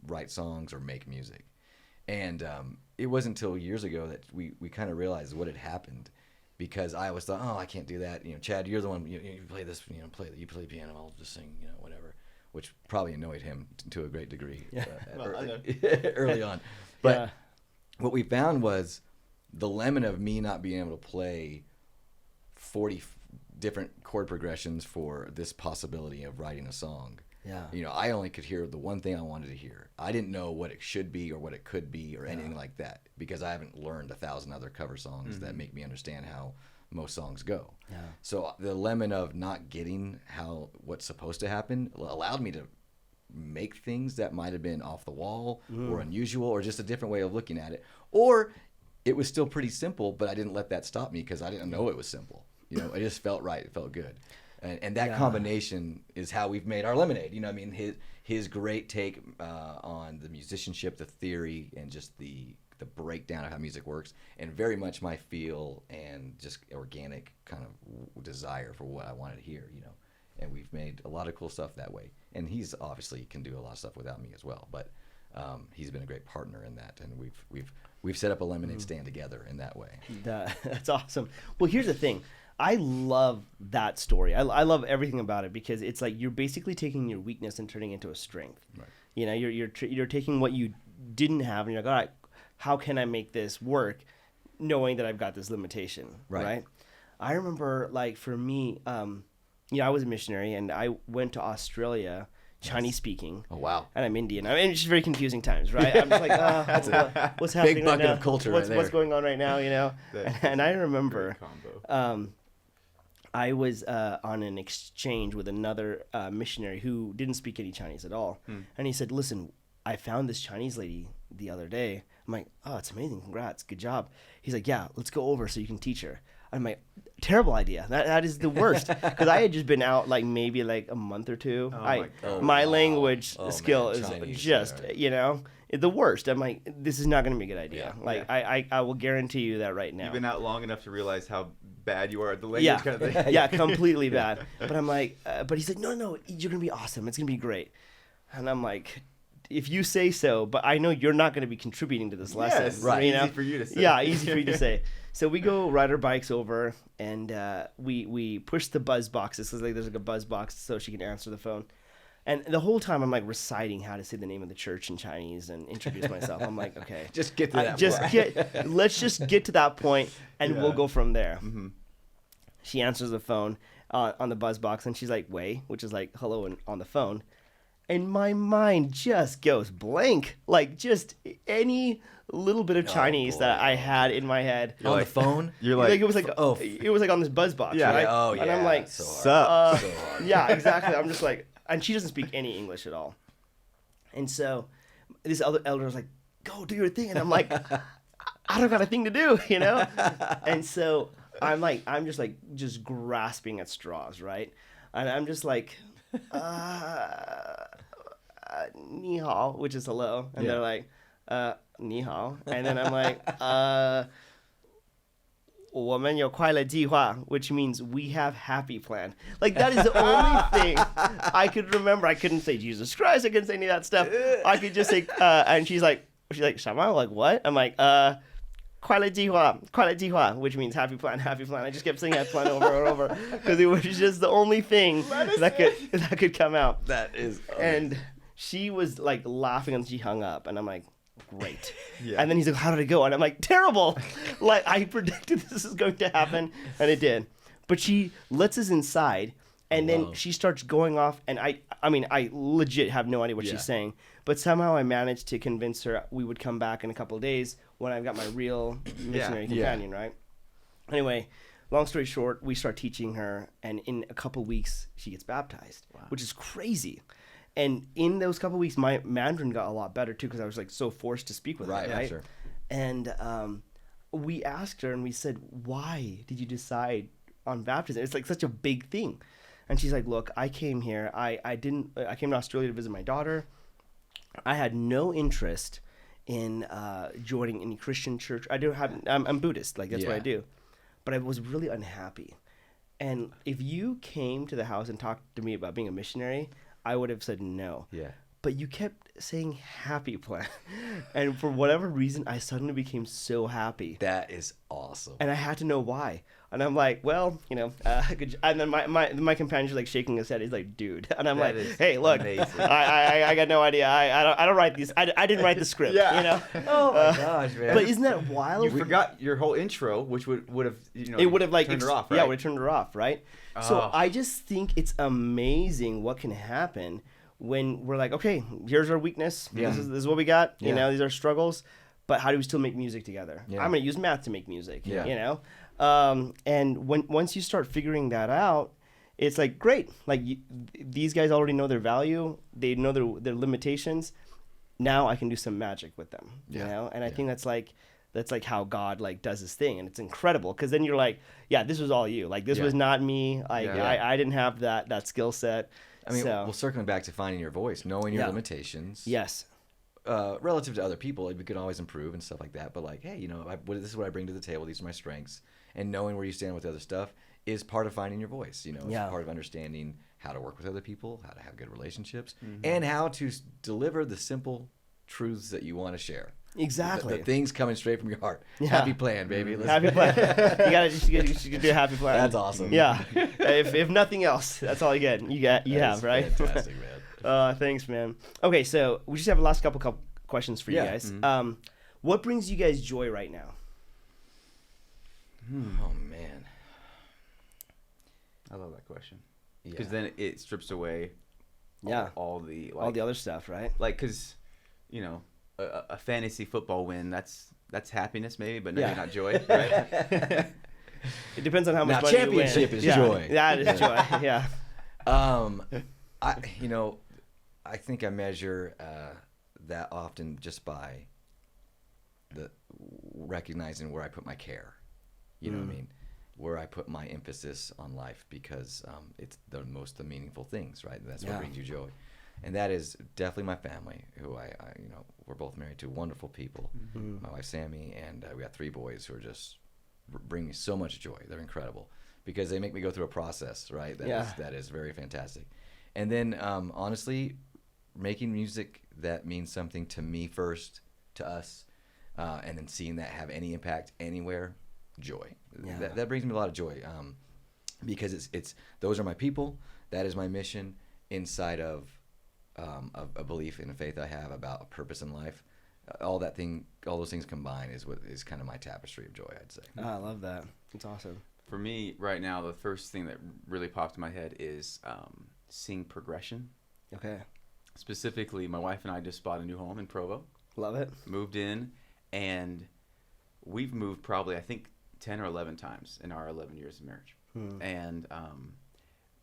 write songs or make music. And it wasn't until years ago that we kind of realized what had happened, because I always thought, oh, I can't do that. You know, Chad, you're the one. You play this. You know, you play piano. I'll just sing. You know, whatever. Which probably annoyed him to a great degree early on. But what we found was the lemon of me not being able to play 40 different chord progressions for this possibility of writing a song. Yeah. You know, I only could hear the one thing I wanted to hear. I didn't know what it should be or what it could be or anything like that, because I haven't learned 1,000 other cover songs that make me understand how most songs go. Yeah. So the lemon of not getting what's supposed to happen allowed me to make things that might have been off the wall or unusual or just a different way of looking at it. Or it was still pretty simple, but I didn't let that stop me because I didn't know it was simple. You know, it just felt right. It felt good. And that combination is how we've made our lemonade. You know, I mean, his great take on the musicianship, the theory, and just the breakdown of how music works, and very much my feel and just organic kind of desire for what I wanted to hear, you know. And we've made a lot of cool stuff that way. And he's obviously can do a lot of stuff without me as well. But he's been a great partner in that, and we've set up a lemonade stand together in that way. That's awesome. Well, here's the thing. I love that story. I love everything about it, because it's like you're basically taking your weakness and turning it into a strength. Right. You know, you're taking what you didn't have, and you're like, all right, how can I make this work, knowing that I've got this limitation, right? I remember, like, for me, I was a missionary, and I went to Australia, Chinese speaking. Oh, wow. And I'm Indian. I mean, it's just very confusing times, right? I'm just like, what's happening big bucket right now? Of culture what's going on right now, you know? And I remember I was on an exchange with another missionary who didn't speak any Chinese at all. And he said, listen, I found this Chinese lady the other day. I'm like, oh, it's amazing. Congrats. Good job. He's like, yeah, let's go over so you can teach her. I'm like, terrible idea. That is the worst. Because I had just been out like maybe like a month or two. My language skill is Chinese, just, you know, the worst. I'm like, this is not going to be a good idea. I will guarantee you that right now. You've been out long enough to realize how bad you are at the language kind of thing. Yeah, completely bad. But I'm like, but he's like, no, you're going to be awesome. It's going to be great. And I'm like, if you say so, but I know you're not going to be contributing to this lesson. Yes, right. Easy for you to say. Yeah, easy for you to say. So we go ride our bikes over, and we push the buzz boxes. So there's like a buzz box so she can answer the phone. And the whole time I'm like reciting how to say the name of the church in Chinese and introduce myself. I'm like, okay. Just get to that point. Let's just get to that point, and we'll go from there. Mm-hmm. She answers the phone on the buzz box, and she's like, "Wei," which is like hello on the phone. And my mind just goes blank. Like, just any little bit of Chinese that I had in my head. On the phone? You're like it was like on this buzz box, right? Oh, yeah. And I'm like, so hard. Yeah, exactly. I'm just like, and she doesn't speak any English at all. And so this other elder was like, go do your thing. And I'm like, I don't got a thing to do, you know? And so I'm just grasping at straws, right? And I'm just like, ni hao, which is hello, and they're like, ni hao, and then I'm like, 我们有快乐计划, which means we have happy plan. Like, that is the only thing I could remember. I couldn't say Jesus Christ. I couldn't say any of that stuff. I could just say, and she's like, Shama, like what? I'm like, 快乐计划, which means happy plan. I just kept saying happy plan over and over because it was just the only thing that could come out. That is amazing. And she was like laughing and she hung up, and I'm like, great. And then he's like, how did it go? And I'm like, terrible. Like, I predicted this is going to happen, and it did. But she lets us inside, and then she starts going off, and I mean, I legit have no idea what she's saying, but somehow I managed to convince her we would come back in a couple of days when I've got my real missionary companion, right? Anyway, long story short, we start teaching her, and in a couple of weeks, she gets baptized, which is crazy. And in those couple of weeks, my Mandarin got a lot better, too, because I was like so forced to speak with her, right? Yeah, sure. And we asked her and we said, why did you decide on baptism? It's like such a big thing. And she's like, look, I came here. I came to Australia to visit my daughter. I had no interest in joining any Christian church. I'm Buddhist. Like, that's what I do. But I was really unhappy. And if you came to the house and talked to me about being a missionary, I would have said no. Yeah. But you kept saying happy plan. And for whatever reason, I suddenly became so happy. That is awesome. And I had to know why. And I'm like, well, and then my companion's like shaking his head. He's like, dude. And I'm like, hey, look, I got no idea. I don't write these. I didn't write the script, Oh my gosh, man. But isn't that wild? You forgot your whole intro, which would have, it would have like turned her off, right? Yeah, would have turned her off, right? So I just think it's amazing what can happen when we're like, okay, here's our weakness. Yeah. This is what we got. These are our struggles. But how do we still make music together? Yeah. I'm going to use math to make music, and once you start figuring that out, it's like, great. Like these guys already know their value. They know their limitations. Now I can do some magic with them, And I think that's like how God like does his thing. And it's incredible because then you're like, yeah, this was all you. Like this was not me. I didn't have that skill set. I mean, well, circling back to finding your voice, knowing your limitations. Yes. Relative to other people, we can always improve and stuff like that. But like, hey, this is what I bring to the table. These are my strengths. And knowing where you stand with other stuff is part of finding your voice. It's part of understanding how to work with other people, how to have good relationships, and how to deliver the simple truths that you want to share. Exactly. The things coming straight from your heart. Yeah. Happy plan, baby. Happy plan. you should do a happy plan. That's awesome. Yeah. If nothing else, that's all you get. You have, right? Fantastic, man. Thanks, man. Okay, so we just have a last couple questions for you guys. What brings you guys joy right now? Oh man, I love that question because then it strips away all the other stuff, right? Like, because a fantasy football win, that's happiness maybe, but maybe not joy, right? It depends on how much money championship you win. is joy. That is joy. Yeah. I think I measure that often just by the recognizing where I put my care. You know what I mean? Where I put my emphasis on life, because it's the meaningful things, right? That's what brings you joy. And that is definitely my family, who I we're both married to wonderful people. My wife Sammy, and we got 3 boys who are just bring me so much joy. They're incredible because they make me go through a process, right? That is very fantastic. And then honestly, making music that means something to me first, to us, and then seeing that have any impact anywhere, joy. That brings me a lot of joy, because it's those are my people. That is my mission inside of a belief and a faith I have about a purpose in life. All those things combined is what is kind of my tapestry of joy, I'd say. Oh, I love that. It's awesome. For me right now, the first thing that really popped in my head is seeing progression. Okay. Specifically, my wife and I just bought a new home in Provo. Love it. Moved in, and we've moved probably, I think, 10 or 11 times in our 11 years of marriage. And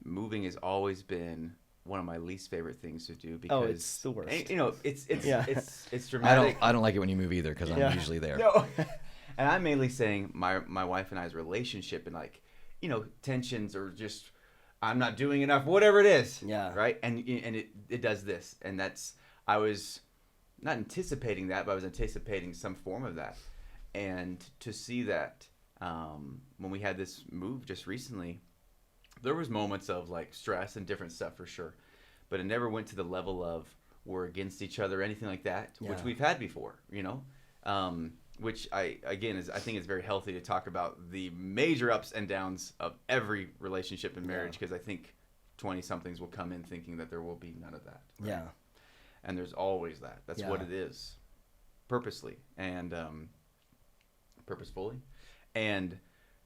moving has always been one of my least favorite things to do because it's the worst. It's dramatic. I don't like it when you move either because I'm usually there. No. And I'm mainly saying my wife and I's relationship and tensions or just I'm not doing enough, whatever it is. Yeah. Right. And it does this, and I was not anticipating that, but I was anticipating some form of that, and to see that when we had this move just recently. There was moments of like stress and different stuff for sure, but it never went to the level of we're against each other or anything like that, which we've had before, which I think it's very healthy to talk about the major ups and downs of every relationship and marriage, because I think 20-somethings will come in thinking that there will be none of that. Right? Yeah. And there's always that. That's what it is, purposely and purposefully. And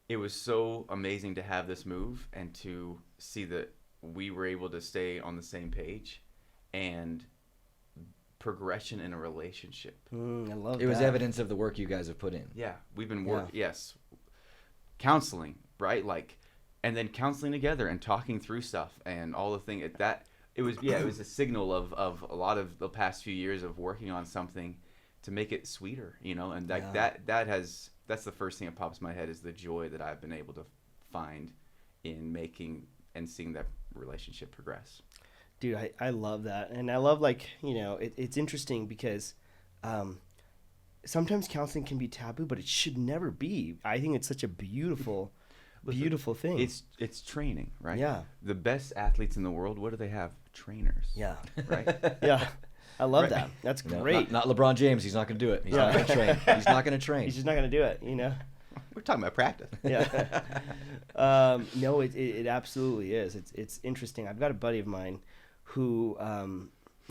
it was so amazing to have this move and to see that we were able to stay on the same page and progression in a relationship. I love it. It was evidence of the work you guys have put in. Yeah, we've been counseling, right? Like, and then counseling together and talking through stuff and all the thing it was a signal of a lot of the past few years of working on something to make it sweeter, and that's the first thing that pops in my head is the joy that I've been able to find in making and seeing that relationship progress. Dude, I love that. And I love, like, it's interesting because sometimes counseling can be taboo, but it should never be. I think it's such a beautiful thing. It's training, right? Yeah. The best athletes in the world, what do they have? Trainers. Yeah. Right? Yeah. I love that. That's great. Not LeBron James. He's not going to do it. He's not going to train. He's not going to train. He's just not going to do it, We're talking about practice. Yeah. No, it absolutely is. It's interesting. I've got a buddy of mine who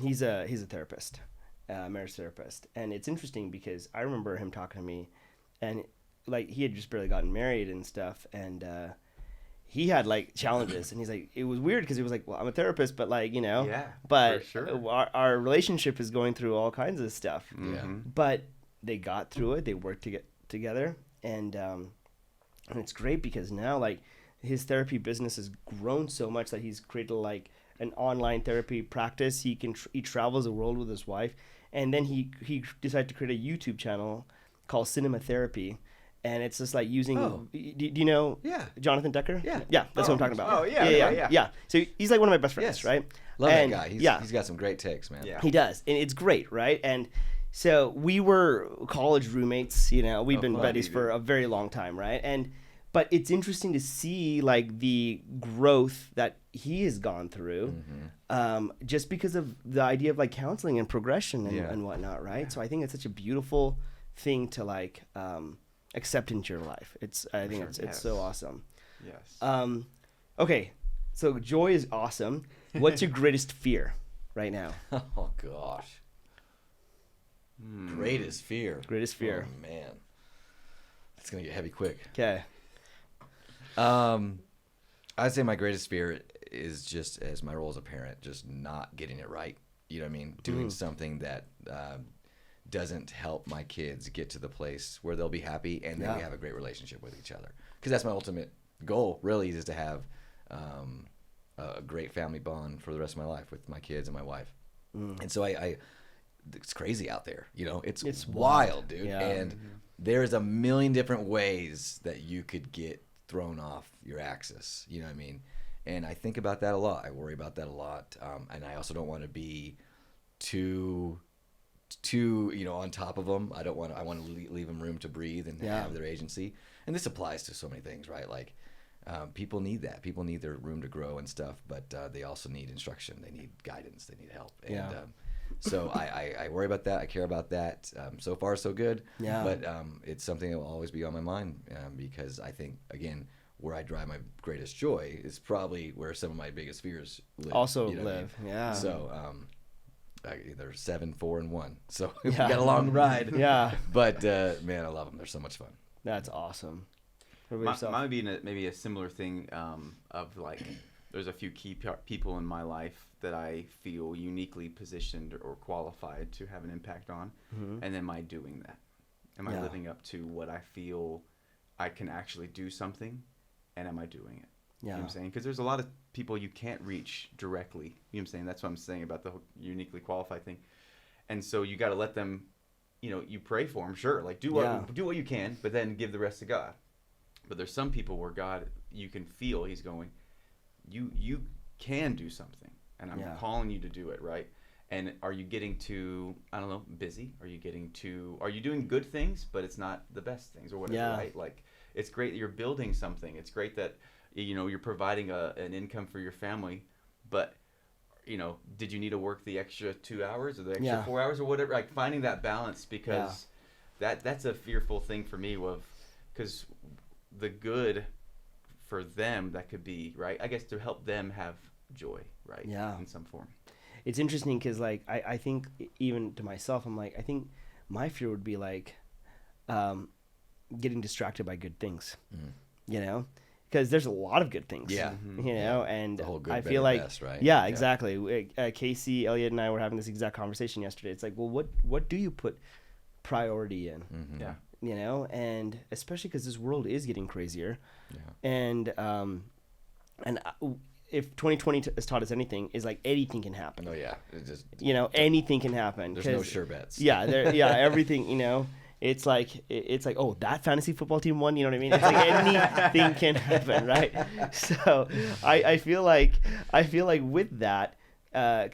he's a therapist, marriage therapist, and it's interesting because I remember him talking to me, and like he had just barely gotten married and stuff, and he had like challenges, and he's like, it was weird because he was like, well, I'm a therapist, but like but for sure. our relationship is going through all kinds of stuff. Yeah. But they got through it. They worked to get together, and it's great because now like his therapy business has grown so much that he's created like an online therapy practice. He travels the world with his wife, and then he decided to create a YouTube channel called Cinema Therapy. And it's just like using, do you know Jonathan Decker? Yeah. Yeah, that's what I'm talking about. Oh, yeah. So he's like one of my best friends, Yes. right? Love And, that guy. He's got some great takes, man. Yeah. he does. And it's great, right? And so we were college roommates, we've been buddies for a very long time, right? But it's interesting to see like the growth that he has gone through, just because of the idea of like counseling and progression and whatnot, right? So I think it's such a beautiful thing to like accept into your life. I think it's so awesome. Yes. Okay, so joy is awesome. What's your greatest fear right now? Oh gosh. Greatest fear. Greatest fear. Oh man, it's gonna get heavy quick. Okay. I'd say my greatest fear is just as my role as a parent, just not getting it right. You know what I mean? Doing something that doesn't help my kids get to the place where they'll be happy and then we have a great relationship with each other. Because that's my ultimate goal, really, is to have a great family bond for the rest of my life with my kids and my wife. And so it's crazy out there. It's wild, dude. Yeah. And there's a million different ways that you could get thrown off your axis. You know what I mean? And I think about that a lot. I worry about that a lot. And I also don't want to be too on top of them. I want to leave them room to breathe and have their agency. And this applies to so many things, right? Like people need that. People need their room to grow and stuff, but they also need instruction. They need guidance. They need help. And so I worry about that. I care about that. So far, so good. Yeah. But it's something that will always be on my mind because I think, again, where I drive my greatest joy is probably where some of my biggest fears live. Also live. Yeah. So they're 7, 4, and 1. So we got a long ride. Yeah. But man, I love them. They're so much fun. That's awesome. Mine would be maybe a similar thing of like, there's a few key people in my life that I feel uniquely positioned or qualified to have an impact on, and am I doing that? Am I living up to what I feel I can actually do something, and am I doing it? You know what I'm saying? Because there's a lot of people you can't reach directly. You know what I'm saying? That's what I'm saying about the uniquely qualified thing. And so you got to let them, you pray for them, sure. Like do what you can, but then give the rest to God. But there's some people where God, you can feel He's going, you can do something, and I'm calling you to do it, right? And are you getting too, I don't know, busy? Are you doing good things, but it's not the best things or whatever, right? Like, it's great that you're building something. It's great that, you're providing an income for your family, but, did you need to work the extra 2 hours or the extra 4 hours or whatever? Like, finding that balance, because that's a fearful thing for me, because the good for them, that could be, right? I guess to help them have joy, right? Yeah. In some form. It's interesting because, like, I think even to myself, I'm like, I think my fear would be like getting distracted by good things, because there's a lot of good things, and the whole good, I feel like, best, right? Yeah, exactly. Casey, Elliot, and I were having this exact conversation yesterday. It's like, well, what do you put priority in? Yeah. And especially because this world is getting crazier, and if 2020 has taught us anything, is like anything can happen. Oh yeah, it just anything can happen. There's no sure bets. Yeah, everything. It's like oh, that fantasy football team won. You know what I mean? It's like anything can happen, right? So I feel like with that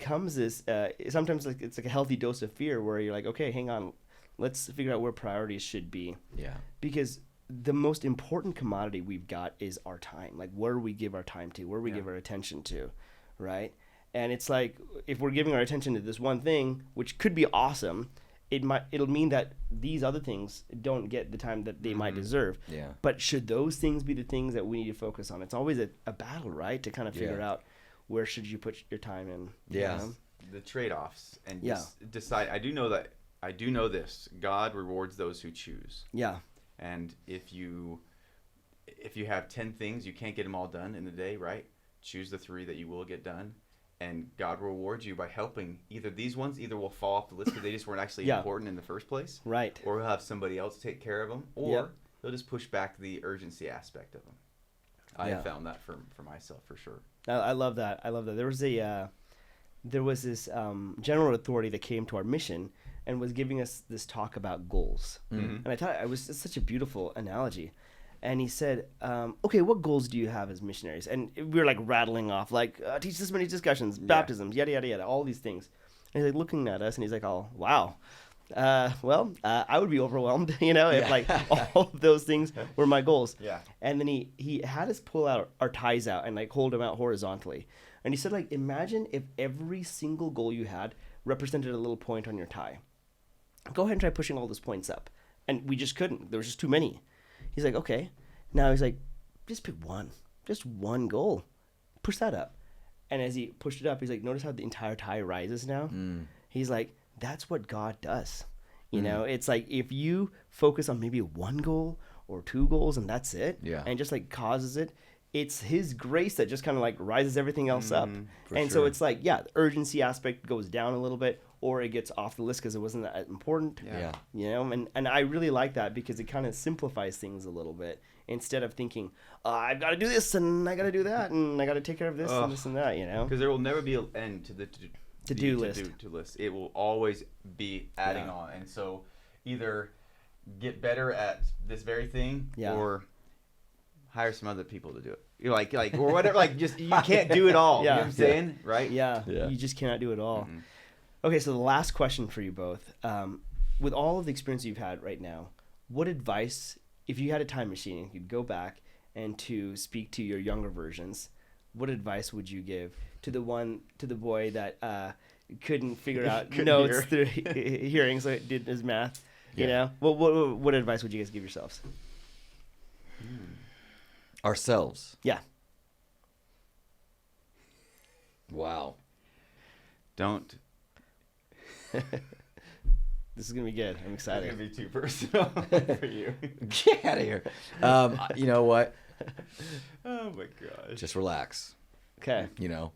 comes this sometimes like it's like a healthy dose of fear where you're like, okay, hang on, let's figure out where priorities should be. Yeah. Because the most important commodity we've got is our time. Like where we give our time to, where we give our attention to, right? And it's like if we're giving our attention to this one thing, which could be awesome, it'll mean that these other things don't get the time that they might deserve. Yeah. But should those things be the things that we need to focus on? It's always a battle, right? To kind of figure out where should you put your time in. Yeah. The trade-offs and decide. I do know this. God rewards those who choose. Yeah. And if you have 10 things, you can't get them all done in the day, right? Choose the 3 that you will get done. And God will reward you by helping. Either these ones will fall off the list because they just weren't actually important in the first place. Right. Or he'll have somebody else take care of them. Or he'll just push back the urgency aspect of them. I have found that for myself for sure. I love that. There was this general authority that came to our mission and was giving us this talk about goals. Mm-hmm. And I thought it was such a beautiful analogy. And he said, okay, what goals do you have as missionaries? And we were like rattling off, like, teach this many discussions, baptisms, yada, yada, yada, all these things. And he's like looking at us and he's like, oh, wow. I would be overwhelmed, if like all of those things were my goals. Yeah. And then he had us pull out our ties out and like hold them out horizontally. And he said, like, imagine if every single goal you had represented a little point on your tie. Go ahead and try pushing all those points up. And we just couldn't. There was just too many. He's like, okay. Now he's like, just pick one. Just one goal. Push that up. And as he pushed it up, he's like, notice how the entire tie rises now? Mm. He's like, that's what God does. It's like if you focus on maybe one goal or 2 goals and that's it, and just like causes it, it's his grace that just kind of like rises everything else up. So it's like, the urgency aspect goes down a little bit, or it gets off the list because it wasn't that important. And I really like that because it kind of simplifies things a little bit instead of thinking, I've got to do this and I got to do that and I got to take care of this and this and that, Because there will never be an end to the to-do list. It will always be adding on. And so either get better at this very thing or hire some other people to do it. You're like or whatever, like just you can't do it all. You know what I'm saying? Right? Yeah. You just cannot do it all. Mm-hmm. Okay, so the last question for you both. With all of the experience you've had right now, what advice, if you had a time machine and you could go back and to speak to your younger versions, what advice would you give to the boy that couldn't figure out notes through hearing, so it did his math? What advice would you guys give yourselves? Ourselves. Yeah. Wow. Don't. This is gonna be good. I'm excited. It's gonna be too personal for you. Get out of here. You know what? Oh my gosh. Just relax. Okay. You're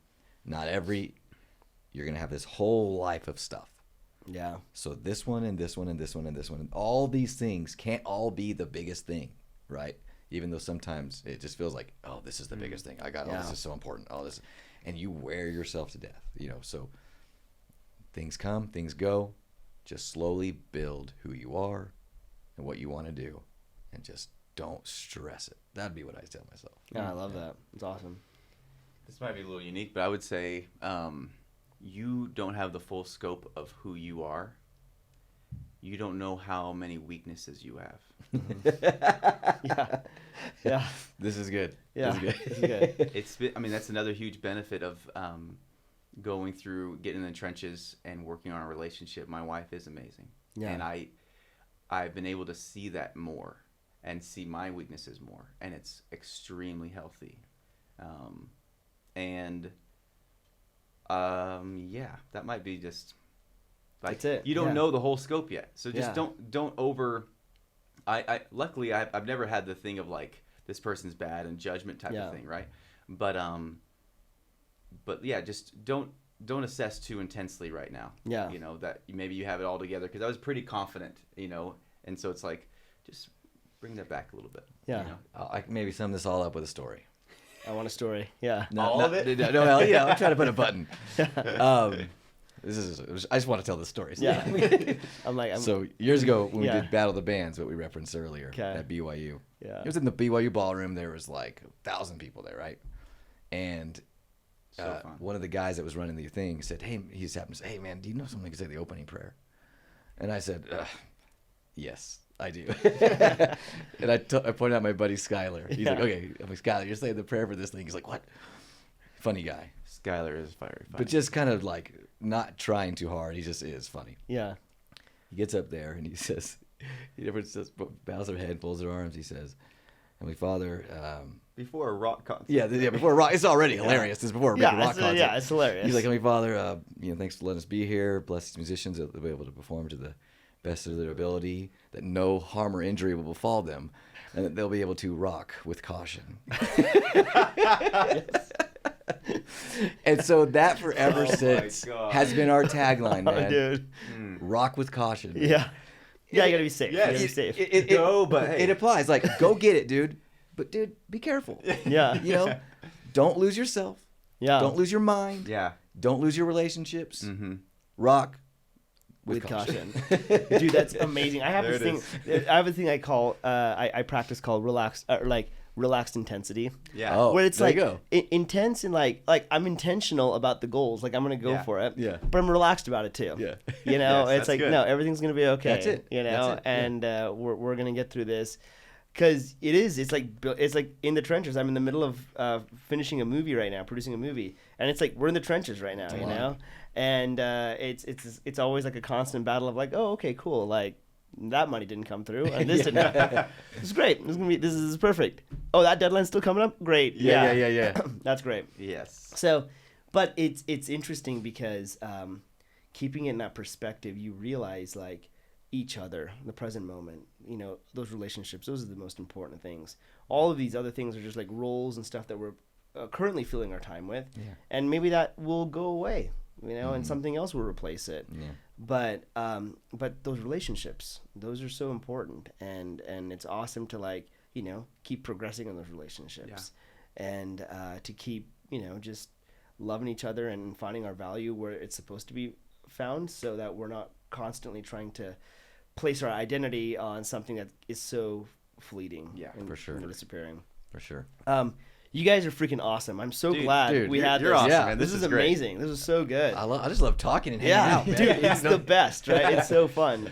gonna have this whole life of stuff. Yeah. So this one and this one and this one and this one and all these things can't all be the biggest thing, right? Even though sometimes it just feels like, oh, this is the biggest thing. This is so important. All this, and you wear yourself to death. So things come, things go. Just slowly build who you are and what you want to do, and just don't stress it. That'd be what I tell myself. Yeah, I love that. It's awesome. This might be a little unique, but I would say you don't have the full scope of who you are. You don't know how many weaknesses you have. Yeah. This is good. Yeah. This is good. That's another huge benefit of going through, getting in the trenches and working on a relationship. My wife is amazing. Yeah. And I've been able to see that more and see my weaknesses more. And it's extremely healthy. That might be just like, that's it. You don't know the whole scope yet. So just don't over. Luckily I've never had the thing of like, this person's bad and judgment type of thing. Right. But just don't assess too intensely right now. Yeah. That maybe you have it all together, because I was pretty confident, and so it's like, just bring that back a little bit. Yeah. I can maybe sum this all up with a story. I want a story. Yeah. All of it? No, yeah, I'm trying to put a button. I just want to tell the story. Yeah. So years ago when we did Battle of the Bands, what we referenced earlier at BYU. Yeah. It was in the BYU ballroom. There was like 1,000 people there, right? And one of the guys that was running the thing said, "Hey," he just happened to say, "Hey, man, do you know someone who can say the opening prayer?" And I said, "Yes, I do." And I pointed out my buddy Skylar. He's like, "Okay," I'm like, "Skylar, you're saying the prayer for this thing." He's like, "What?" Funny guy. Skylar is funny. But just kind of like not trying too hard. He just is funny. Yeah. He gets up there and he says, he never says, bows their head, folds their arms. He says, "Heavenly Father." Before a rock concert. Yeah, before a rock. It's already hilarious. This is before a big rock concert. Yeah, it's hilarious. He's like, "Heavenly Father, thanks for letting us be here. Bless these musicians that they'll be able to perform to the best of their ability, that no harm or injury will befall them, and that they'll be able to rock with caution." And so that forever since has been our tagline, man. Dude. Rock with caution. Man. Yeah. Yeah, you gotta be safe. Yes. You gotta be safe. It applies. Like, go get it, dude. But dude, be careful. Yeah. Don't lose yourself. Yeah. Don't lose your mind. Yeah. Don't lose your relationships. Mm-hmm. Rock with caution. Dude, that's amazing. I have this thing. I have a thing I call I practice called relaxed intensity. Yeah. Oh, where it's there like you go. Intense and like I'm intentional about the goals. Like I'm gonna go for it. Yeah. But I'm relaxed about it too. Yeah. You know, Yes, it's like good. no, everything's gonna be okay. That's it. You know, That's it. and we're gonna get through this. Because it's like in the trenches. I'm in the middle of finishing a movie right now, producing a movie, and it's like we're in the trenches right now, you know. And it's always like a constant battle of like, oh, okay, cool, like that money didn't come through, and this didn't. It's great. This is perfect. Oh, that deadline's still coming up. Great. Yeah. That's great. Yes. So, but it's interesting because keeping it in that perspective, you realize like each other, the present moment, you know, those relationships, those are the most important things. All of these other things are just like roles and stuff that we're currently filling our time with, and maybe that will go away, you know, and something else will replace it. But those relationships, those are so important, and it's awesome to like, you know, keep progressing on those relationships, and to keep, you know, just loving each other and finding our value where it's supposed to be found, so that we're not constantly trying to place our identity on something that is so fleeting. Yeah, for sure. Disappearing. For sure. You guys are freaking awesome. I'm so glad we had this. You're awesome, yeah, man. this is amazing. This is so good. I just love talking and hanging out, man. Dude, it's the best, right? It's so fun.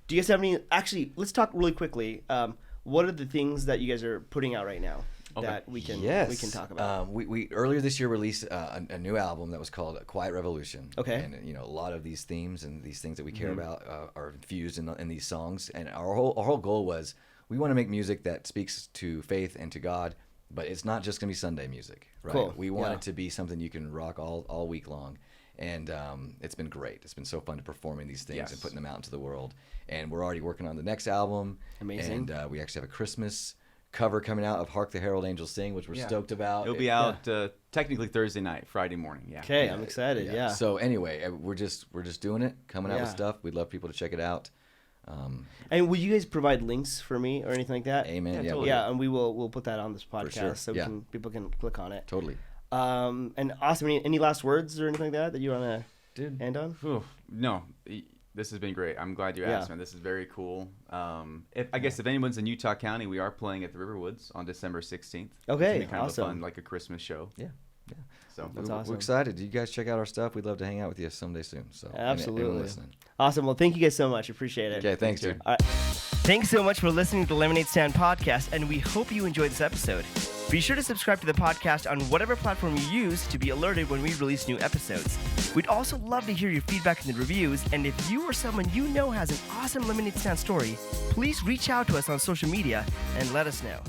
Do you guys have any? Actually, let's talk really quickly. What are the things that you guys are putting out right now that we can talk about? We earlier this year released a new album that was called Quiet Revolution. Okay. And you know, a lot of these themes and these things that we care about are infused in these songs. And our whole goal was we want to make music that speaks to faith and to God, but it's not just gonna be Sunday music, right? Cool. We want it to be something you can rock all week long. And it's been great. It's been so fun to performing these things and putting them out into the world. And we're already working on the next album. Amazing. And we actually have a Christmas cover coming out of Hark the Herald Angels Sing, which we're stoked about. It'll be out technically Thursday night, Friday morning. Yeah. Okay, I'm excited. Yeah. So anyway, we're just doing it, coming out with stuff. We'd love people to check it out. And will you guys provide links for me or anything like that? Amen. Yeah, totally. Yeah, and we'll put that on this podcast sure. so people can click on it. Totally. And awesome. Any last words or anything like that you want to end on? No. This has been great. I'm glad you asked, man. This is very cool. I guess if anyone's in Utah County, we are playing at the Riverwoods on December 16th. Okay, It's kind awesome. of a fun, like a Christmas show. Yeah. So That's awesome. We're excited. You guys check out our stuff. We'd love to hang out with you someday soon. So Absolutely. anyone listening. Awesome. Well, thank you guys so much. Appreciate it. Okay, thanks, dude. All right. Thanks so much for listening to the Lemonade Stand podcast, and we hope you enjoyed this episode. Be sure to subscribe to the podcast on whatever platform you use to be alerted when we release new episodes. We'd also love to hear your feedback in the reviews, and if you or someone you know has an awesome Lemonade Stand story, please reach out to us on social media and let us know.